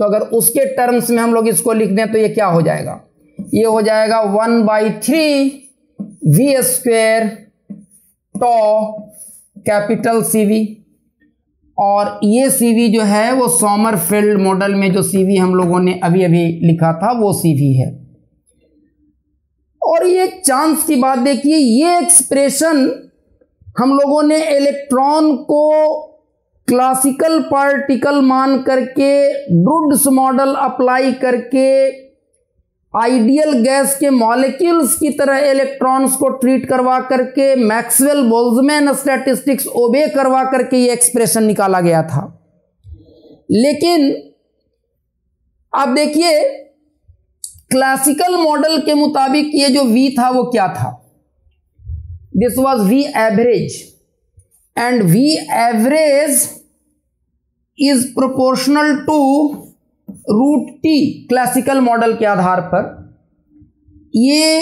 तो अगर उसके टर्म्स में हम लोग इसको लिख दें तो ये क्या हो जाएगा, ये हो जाएगा 1/3 V² tau कैपिटल CV। और ये CV जो है वो सोमरफेल्ड मॉडल में जो CV हम लोगों ने अभी अभी लिखा था वो CV है। और ये चांस की बात देखिए, ये एक्सप्रेशन हम लोगों ने इलेक्ट्रॉन को क्लासिकल पार्टिकल मान करके ड्रूड्स मॉडल अप्लाई करके आइडियल गैस के मॉलिक्यूल्स की तरह इलेक्ट्रॉन्स को ट्रीट करवा करके मैक्सवेल बोल्ट्जमैन स्टैटिस्टिक्स ओबे करवा करके ये एक्सप्रेशन निकाला गया था। लेकिन आप देखिए क्लासिकल मॉडल के मुताबिक ये जो V था वो क्या था, this was V average, and V average is proportional to √T। Classical model के आधार पर ये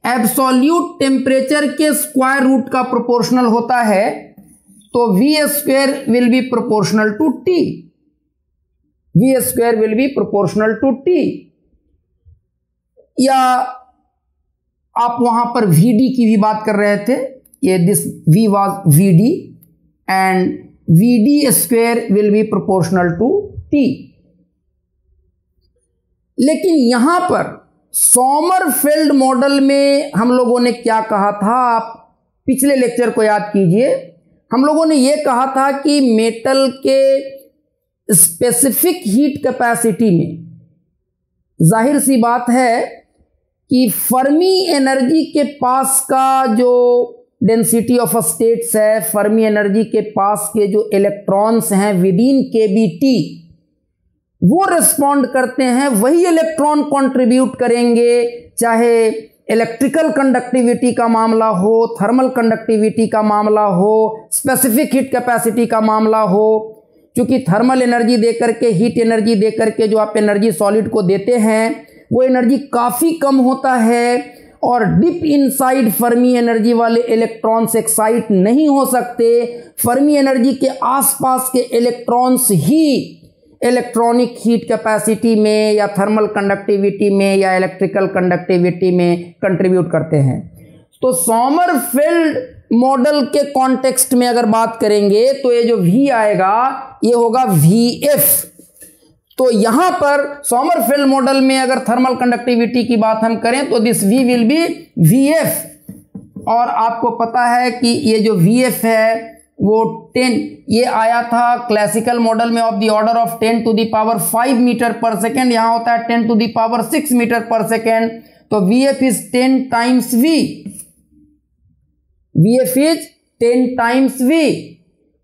एब्सोल्यूट टेम्परेचर के स्क्वायर रूट का प्रोपोर्शनल होता है, तो V² will be proportional to T, V² will be proportional to T। या आप वहां पर VD की भी बात कर रहे थे, ये this V was VD and VD² will be proportional to T। लेकिन यहां पर सोमरफेल्ड मॉडल में हम लोगों ने क्या कहा था, आप पिछले लेक्चर को याद कीजिए, हम लोगों ने यह कहा था कि मेटल के स्पेसिफिक हीट कैपेसिटी में जाहिर सी बात है कि फर्मी एनर्जी के पास का जो डेंसिटी ऑफ स्टेट्स है, फर्मी एनर्जी के पास के जो इलेक्ट्रॉन्स हैं विद इन KBT वो रिस्पॉन्ड करते हैं, वही इलेक्ट्रॉन कंट्रीब्यूट करेंगे, चाहे इलेक्ट्रिकल कंडक्टिविटी का मामला हो, थर्मल कंडक्टिविटी का मामला हो, स्पेसिफिक हीट कैपेसिटी का मामला हो। क्योंकि थर्मल एनर्जी देकर के, हीट एनर्जी देकर के जो आप एनर्जी सॉलिड को देते हैं वो एनर्जी काफ़ी कम होता है और डीप इनसाइड फर्मी एनर्जी वाले इलेक्ट्रॉन्स एक्साइट नहीं हो सकते। फर्मी एनर्जी के आसपास के इलेक्ट्रॉन्स ही इलेक्ट्रॉनिक हीट कैपेसिटी में या थर्मल कंडक्टिविटी में या इलेक्ट्रिकल कंडक्टिविटी में कंट्रीब्यूट करते हैं। तो सोमरफेल्ड मॉडल के कॉन्टेक्स्ट में अगर बात करेंगे तो ये जो V आएगा ये होगा VF। तो यहां पर सोमरफेल्ड मॉडल में अगर थर्मल कंडक्टिविटी की बात हम करें तो this V will be VF। और आपको पता है कि ये जो VF है वो 10, ये आया था क्लासिकल मॉडल में of the order of 10 to the power 5 metre per second, यहां होता है 10 to the power 6 metre per second. तो VF is 10 times V, VF is 10 times V।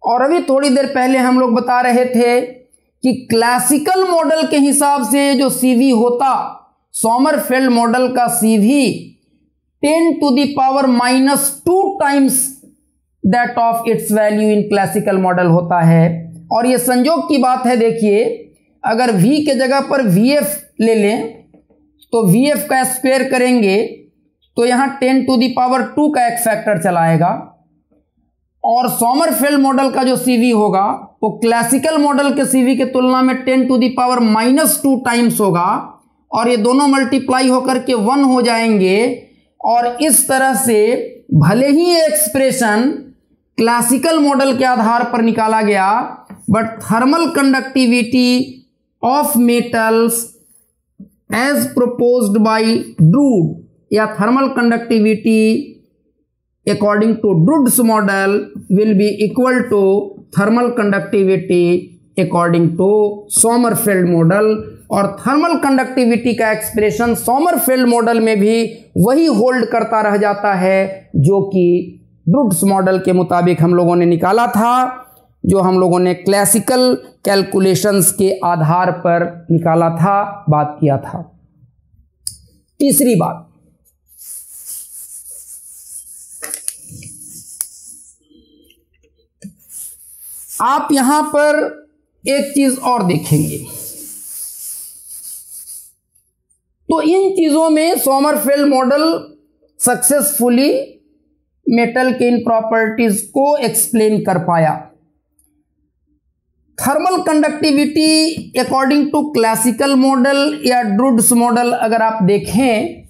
और अभी थोड़ी देर पहले हम लोग बता रहे थे कि क्लासिकल मॉडल के हिसाब से जो CV होता, सोमरफेल्ड मॉडल का CV 10⁻⁻² times that of its value in classical model होता है। और ये संयोग की बात है, देखिए अगर V के जगह पर VF ले लें तो VF का स्क्वायर करेंगे तो यहां 10⁻² का एक फैक्टर चलाएगा, और सोमरफेल्ड मॉडल का जो CV होगा वो क्लासिकल मॉडल के CV के तुलना में 10⁻² टाइम्स होगा, और ये दोनों मल्टीप्लाई होकर के 1 हो जाएंगे। और इस तरह से भले ही ये एक्सप्रेशन क्लासिकल मॉडल के आधार पर निकाला गया, but thermal conductivity of metals as proposed by Drude, या thermal conductivity according to Drude's model will be equal to thermal conductivity according to Sommerfeld model। और थर्मल कंडक्टिविटी का एक्सप्रेशन सोमरफेल्ड मॉडल में भी वही होल्ड करता रह जाता है जो कि ड्रूड्स मॉडल के मुताबिक हम लोगों ने निकाला था, जो हम लोगों ने क्लासिकल कैलकुलेशंस के आधार पर निकाला था, बात किया था। तीसरी बात, आप यहां पर एक चीज और देखेंगे, तो इन चीजों में सोमरफेल्ड मॉडल सक्सेसफुली मेटल के इन प्रॉपर्टीज को एक्सप्लेन कर पाया। Thermal conductivity according to classical model या ड्रूड्स मॉडल अगर आप देखें,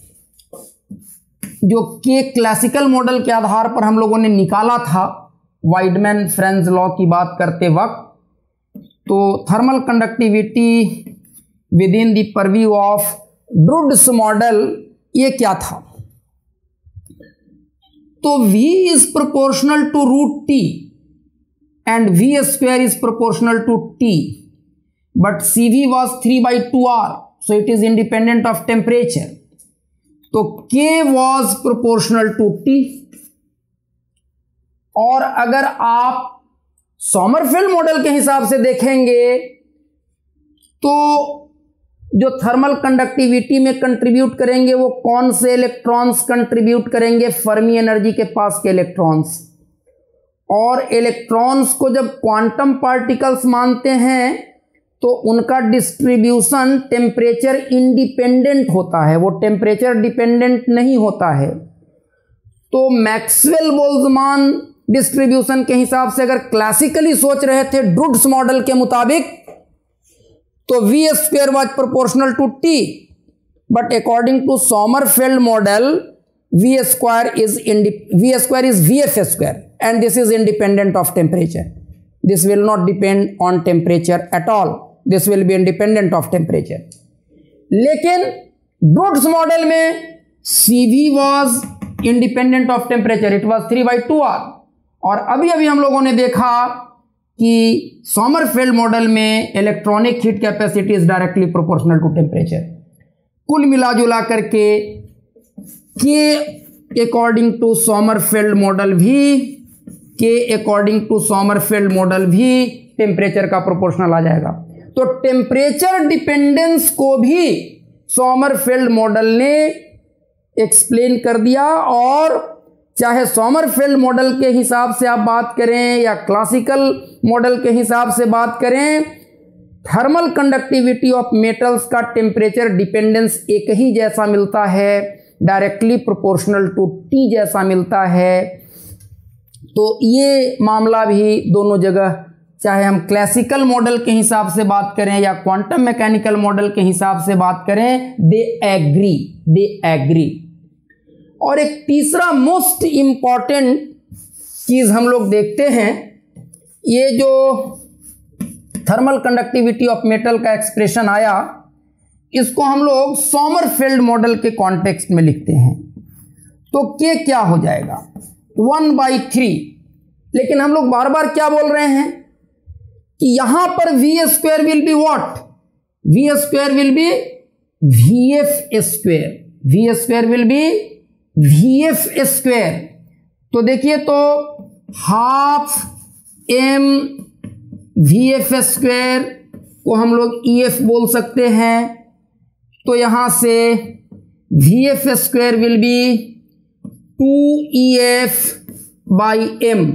जो कि क्लासिकल मॉडल के आधार पर हम लोगों ने निकाला था वाइडमैन फ्रेंज लॉ की बात करते वक्त, तो thermal conductivity within the purview of Drude's model ये क्या था, तो V is proportional to √T and V² is proportional to T, but CV was 3/2R, so it is independent of temperature, तो K was proportional to T। और अगर आप Sommerfeld model के हिसाब से देखेंगे तो जो थर्मल कंडक्टिविटी में कंट्रीब्यूट करेंगे वो कौन से इलेक्ट्रॉन्स कंट्रीब्यूट करेंगे, फर्मी एनर्जी के पास के इलेक्ट्रॉन्स। और इलेक्ट्रॉन्स को जब क्वांटम पार्टिकल्स मानते हैं तो उनका डिस्ट्रीब्यूशन टेम्परेचर इंडिपेंडेंट होता है, वो टेम्परेचर डिपेंडेंट नहीं होता है। तो मैक्सवेल बोल्ट्जमान डिस्ट्रीब्यूशन के हिसाब से अगर क्लासिकली सोच रहे थे ड्रूड्स मॉडल के मुताबिक, तो V² was proportional to T, but according to Sommerfeld model V² is VF², and this is independent of temperature. This will not depend on temperature at all. This will be independent of temperature. लेकिन ड्रूड्स model में CV was independent of temperature. It was 3/2R। और अभी हम लोगों ने देखा कि Sommerfeld model में electronic heat capacity is directly proportional to temperature. कुल मिला जुला करके के अकॉर्डिंग टू सोमरफेल्ड मॉडल भी टेम्परेचर का प्रोपोर्शनल आ जाएगा। तो टेम्परेचर डिपेंडेंस को भी सोमरफेल्ड मॉडल ने एक्सप्लेन कर दिया। और चाहे सोमरफेल्ड मॉडल के हिसाब से आप बात करें या क्लासिकल मॉडल के हिसाब से बात करें, थर्मल कंडक्टिविटी ऑफ मेटल्स का टेम्परेचर डिपेंडेंस एक ही जैसा मिलता है, डायरेक्टली प्रोपोर्शनल टू T जैसा मिलता है। तो ये मामला भी दोनों जगह, चाहे हम क्लासिकल मॉडल के हिसाब से बात करें या क्वांटम मैकेनिकल मॉडल के हिसाब से बात करें, दे एग्री। और एक तीसरा मोस्ट इंपॉर्टेंट चीज हम लोग देखते हैं, ये जो थर्मल कंडक्टिविटी ऑफ मेटल का एक्सप्रेशन आया, इसको हम लोग सोमरफेल्ड मॉडल के कॉन्टेक्स्ट में लिखते हैं। तो K क्या हो जाएगा, 1/3। लेकिन हम लोग बार बार क्या बोल रहे हैं कि यहां पर V² will be what, V² will B VF², V² will B VF²। तो देखिए, तो ½ एम वी एफ स्क्वायर को हम लोग ई एफ बोल सकते हैं। तो यहां से V F square will be 2EF by M.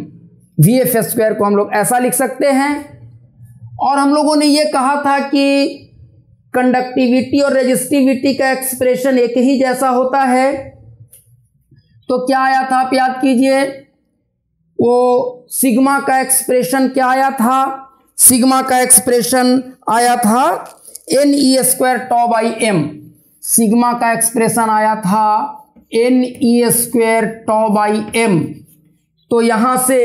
V F square को हम लोग ऐसा लिख सकते हैं। और हम लोगों ने ये कहा था कि कंडक्टिविटी और रेजिस्टिविटी का एक्सप्रेशन एक ही जैसा होता है। तो क्या आया था आप याद कीजिए, वो सिग्मा का एक्सप्रेशन क्या आया था? सिग्मा का एक्सप्रेशन आया था NE square tau by M. Sigma का एक्सप्रेशन आया था NE square tau by M. तो यहां से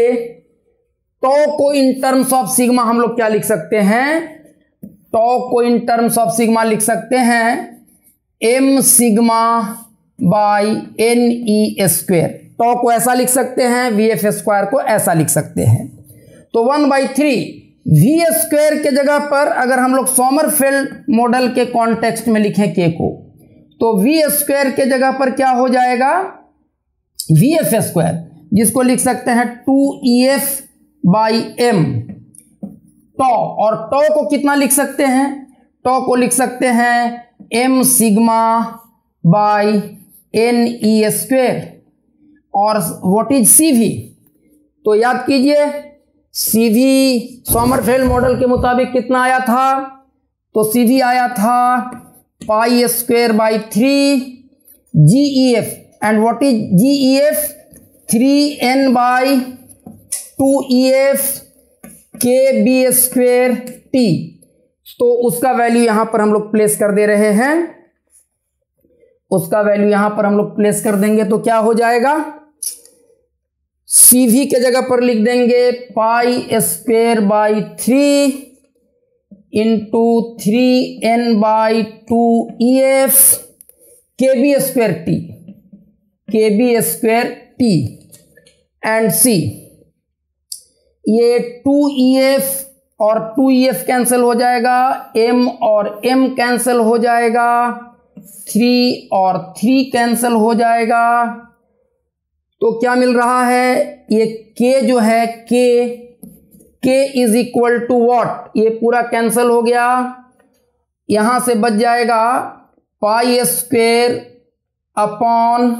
टॉ को इन टर्म्स ऑफ सिग्मा हम लोग क्या लिख सकते हैं? टॉ को इन टर्म्स ऑफ सिग्मा लिख सकते हैं M sigma by NE square. Tau को ऐसा लिख सकते हैं, VF स्क्वायर को ऐसा लिख सकते हैं। तो 1/3 वी स्क्वायर के जगह पर अगर हम लोग सोमरफेल्ड मॉडल के कॉन्टेक्स्ट में लिखें के को, तो वी स्क्वायर के जगह पर क्या हो जाएगा? VF स्क्वायर, जिसको लिख सकते हैं 2EF बाई एम। टॉ, और टॉ को कितना लिख सकते हैं? टॉ को लिख सकते हैं M sigma by NE square. और व्हाट इज CV? तो याद कीजिए, CV सोमरफेल्ड मॉडल के मुताबिक कितना आया था? तो CV आया था pi square by 3 GEF। And what is GEF? 3n by 2EF KB square T। तो उसका वैल्यू यहां पर हम लोग प्लेस कर दे रहे हैं। उसका वैल्यू यहां पर हम लोग प्लेस कर देंगे तो क्या हो जाएगा? CV के जगह पर लिख देंगे पाई square by 3 into 3n by 2EF KB square T। KB square T and C। ये 2EF और 2EF कैंसिल हो जाएगा, M और M कैंसिल हो जाएगा, 3 और 3 कैंसिल हो जाएगा। तो क्या मिल रहा है? ये K जो है K is equal to what? ये पूरा कैंसिल हो गया। यहां से बच जाएगा pi square upon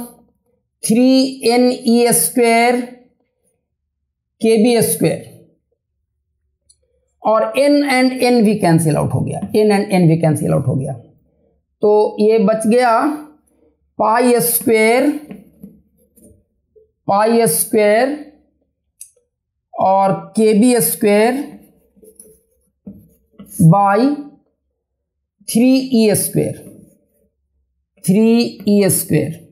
3NE square KB square. और N एंड N भी कैंसिल आउट हो गया, N एंड N भी कैंसिल आउट हो गया। तो ये बच गया पाई स्क्वायर और KB square by 3E square.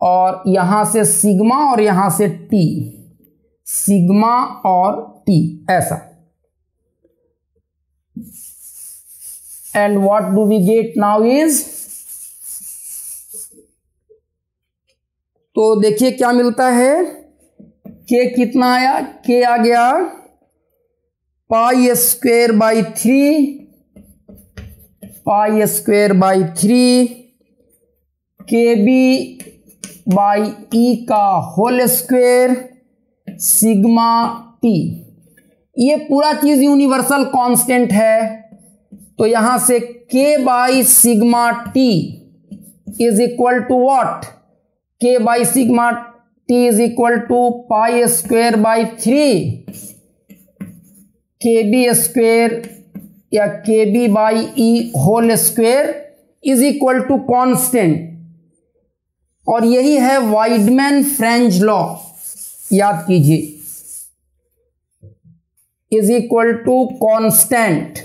और यहां से सिग्मा और यहां से T, सिग्मा और T ऐसा। And what do we get now is, तो देखिए क्या मिलता है? K कितना आया? K आ गया pi square by 3 KB by E का होल स्क्वायर सिग्मा T। ये पूरा चीज यूनिवर्सल कांस्टेंट है। तो यहां से K by sigma T is equal to what? K by sigma T is equal to pi square by 3 KB square या KB by E whole square is equal to constant. और यही है वाइडमैन French law, याद कीजिए, is equal to constant.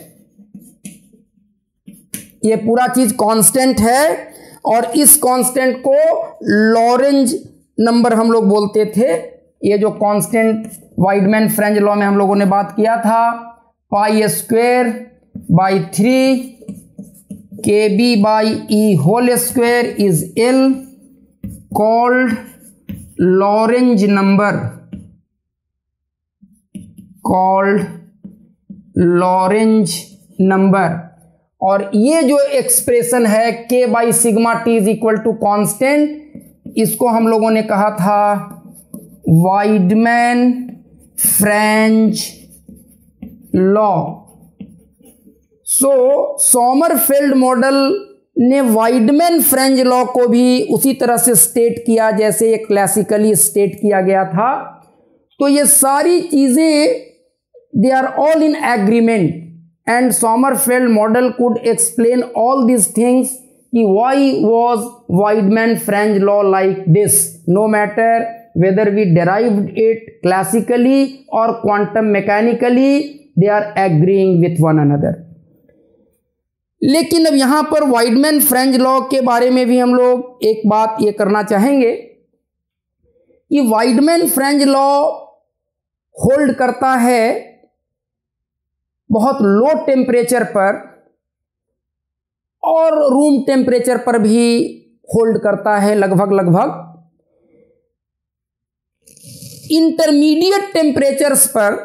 ये पूरा चीज constant है और इस कांस्टेंट को लॉरेंज नंबर हम लोग बोलते थे। ये जो कांस्टेंट वाइडमैन फ्रेंच लॉ में हम लोगों ने बात किया था, pi square by 3 KB by E whole square is L called Lorentz number, और ये जो एक्सप्रेशन है K by sigma T is equal to constant, इसको हम लोगों ने कहा था Wiedemann French law. So Sommerfeld model ने वाइडमैन फ्रेंच लॉ को भी उसी तरह से स्टेट किया जैसे ये क्लासिकली स्टेट किया गया था। तो ये सारी चीजें they are all in agreement and Sommerfeld model could explain all this things कि why was Wiedemann French law like this, no matter whether we derived it classically or quantum mechanically, they are agreeing with one another। लेकिन अब यहां पर Wiedemann French law के बारे में भी हम लोग एक बात ये करना चाहेंगे कि वाइडमैन फ्रेंच लॉ होल्ड करता है बहुत लो टेम्परेचर पर और रूम टेम्परेचर पर भी होल्ड करता है लगभग। इंटरमीडिएट टेम्परेचर्स पर,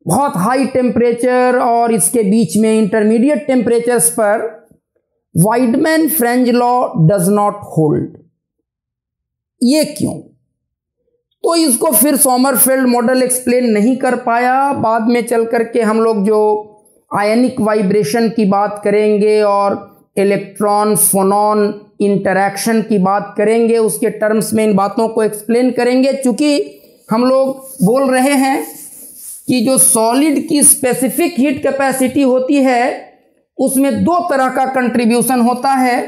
बहुत हाई टेम्परेचर और इसके बीच में इंटरमीडिएट टेम्परेचर्स पर Wiedemann French law does not hold. ये क्यों? तो इसको फिर सोमरफेल्ड मॉडल एक्सप्लेन नहीं कर पाया। बाद में चल करके हम लोग जो आयनिक वाइब्रेशन की बात करेंगे और इलेक्ट्रॉन फोनॉन इंटरैक्शन की बात करेंगे, उसके टर्म्स में इन बातों को एक्सप्लेन करेंगे। चूंकि हम लोग बोल रहे हैं कि जो सॉलिड की स्पेसिफिक हीट कैपेसिटी होती है उसमें दो तरह का कंट्रीब्यूशन होता है,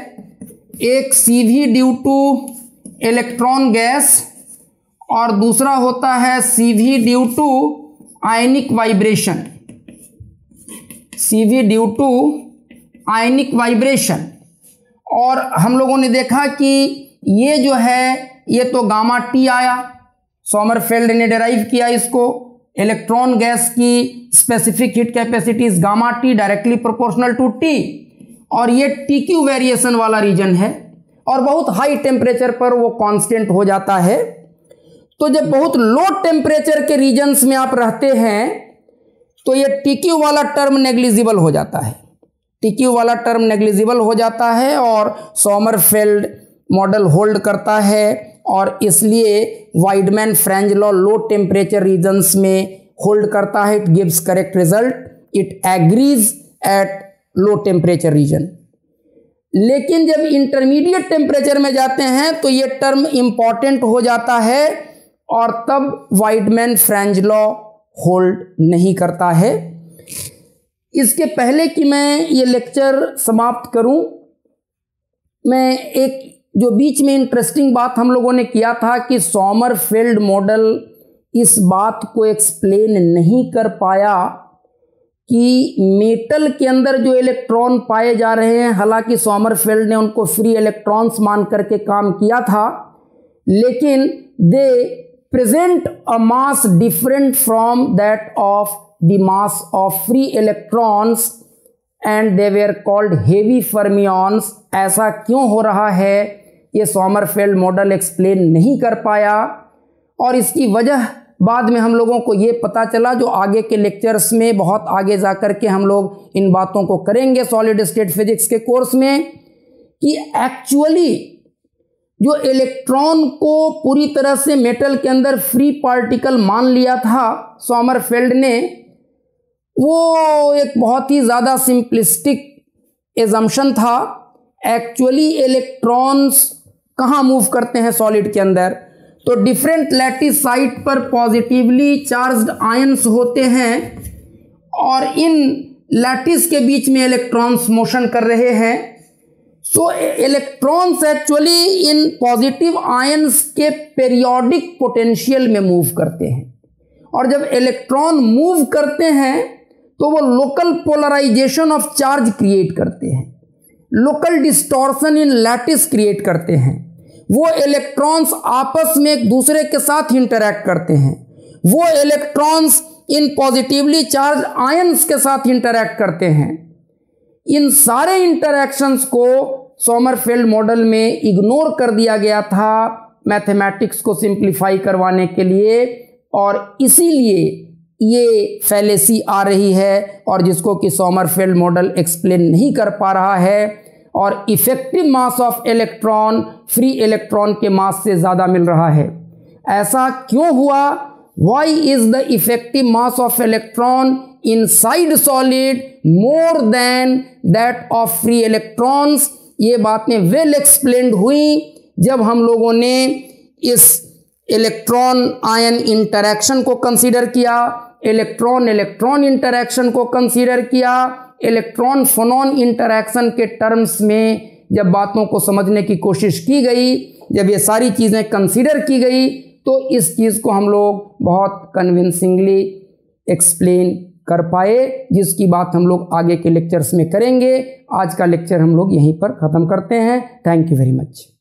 एक CV due to electron gas और दूसरा होता है CV due to ionic vibration. CV due to ionic vibration. और हम लोगों ने देखा कि ये जो है ये तो गामा T आया, सोमरफेल्ड ने डेराइव किया इसको, इलेक्ट्रॉन गैस की specific heat capacity is gamma T directly proportional to T, और ये TQ वेरिएशन वाला रीजन है और बहुत हाई टेम्परेचर पर वो कांस्टेंट हो जाता है। तो जब बहुत लो टेम्परेचर के रीजन्स में आप रहते हैं तो ये TQ वाला टर्म नेग्लिजिबल हो जाता है, TQ वाला टर्म नेग्लिजिबल हो जाता है और सोमरफेल्ड मॉडल होल्ड करता है। और इसलिए Wiedemann French law low temperature regions में होल्ड करता है। It gives correct result, it agrees at low temperature region. लेकिन जब इंटरमीडिएट टेम्परेचर में जाते हैं तो ये टर्म इंपॉर्टेंट हो जाता है और तब वाइडमैन फ्रेंच लॉ होल्ड नहीं करता है। इसके पहले कि मैं ये लेक्चर समाप्त करूं, मैं एक जो बीच में इंटरेस्टिंग बात हम लोगों ने किया था कि सोमरफेल्ड मॉडल इस बात को एक्सप्लेन नहीं कर पाया कि मेटल के अंदर जो इलेक्ट्रॉन पाए जा रहे हैं, हालांकि सोमरफेल्ड ने उनको फ्री इलेक्ट्रॉन्स मान करके काम किया था, लेकिन they present a mass different from that of the mass of free electrons and they were called heavy fermions. ऐसा क्यों हो रहा है ये सोमरफेल्ड मॉडल एक्सप्लेन नहीं कर पाया, और इसकी वजह बाद में हम लोगों को ये पता चला, जो आगे के लेक्चर्स में बहुत आगे जा कर के हम लोग इन बातों को करेंगे सॉलिड स्टेट फिजिक्स के कोर्स में, कि एक्चुअली जो इलेक्ट्रॉन को पूरी तरह से मेटल के अंदर फ्री पार्टिकल मान लिया था सोमरफेल्ड ने, वो एक बहुत ही ज़्यादा सिंपलिस्टिक एजम्पशन था। एक्चुअली इलेक्ट्रॉन्स कहाँ मूव करते हैं सॉलिड के अंदर, तो डिफरेंट लैटिस साइट पर पॉजिटिवली चार्ज्ड आयंस होते हैं और इन लैटिस के बीच में इलेक्ट्रॉन्स मोशन कर रहे हैं। सो electrons actually in positive ions के पीरियोडिक पोटेंशियल में मूव करते हैं, और जब इलेक्ट्रॉन मूव करते हैं तो वो local polarisation of charge create करते हैं, local distortion in lattice create करते हैं। वो इलेक्ट्रॉन्स आपस में एक दूसरे के साथ इंटरैक्ट करते हैं, वो electrons in positively charge ions के साथ इंटरैक्ट करते हैं। इन सारे इंटरैक्शंस को सोमरफेल्ड मॉडल में इग्नोर कर दिया गया था मैथमेटिक्स को सिंप्लीफाई करवाने के लिए, और इसीलिए ये फैलेसी आ रही है और जिसको कि सोमरफेल्ड मॉडल एक्सप्लेन नहीं कर पा रहा है, और effective mass of electron free electron के मास से ज़्यादा मिल रहा है। ऐसा क्यों हुआ? Why is the effective mass of electron inside solid more than that of free electrons. ये बातें वेल एक्सप्लेन्ड हुई जब हम लोगों ने इस इलेक्ट्रॉन आयन इंटरैक्शन को कंसीडर किया, इलेक्ट्रॉन इलेक्ट्रॉन इंटरैक्शन को कंसीडर किया, इलेक्ट्रॉन फोनॉन इंटरैक्शन के टर्म्स में जब बातों को समझने की कोशिश की गई, जब ये सारी चीज़ें कंसीडर की गई, तो इस चीज़ को हम लोग बहुत कन्विंसिंगली एक्सप्लेन कर पाए, जिसकी बात हम लोग आगे के लेक्चर्स में करेंगे। आज का लेक्चर हम लोग यहीं पर ख़त्म करते हैं। Thank you very much.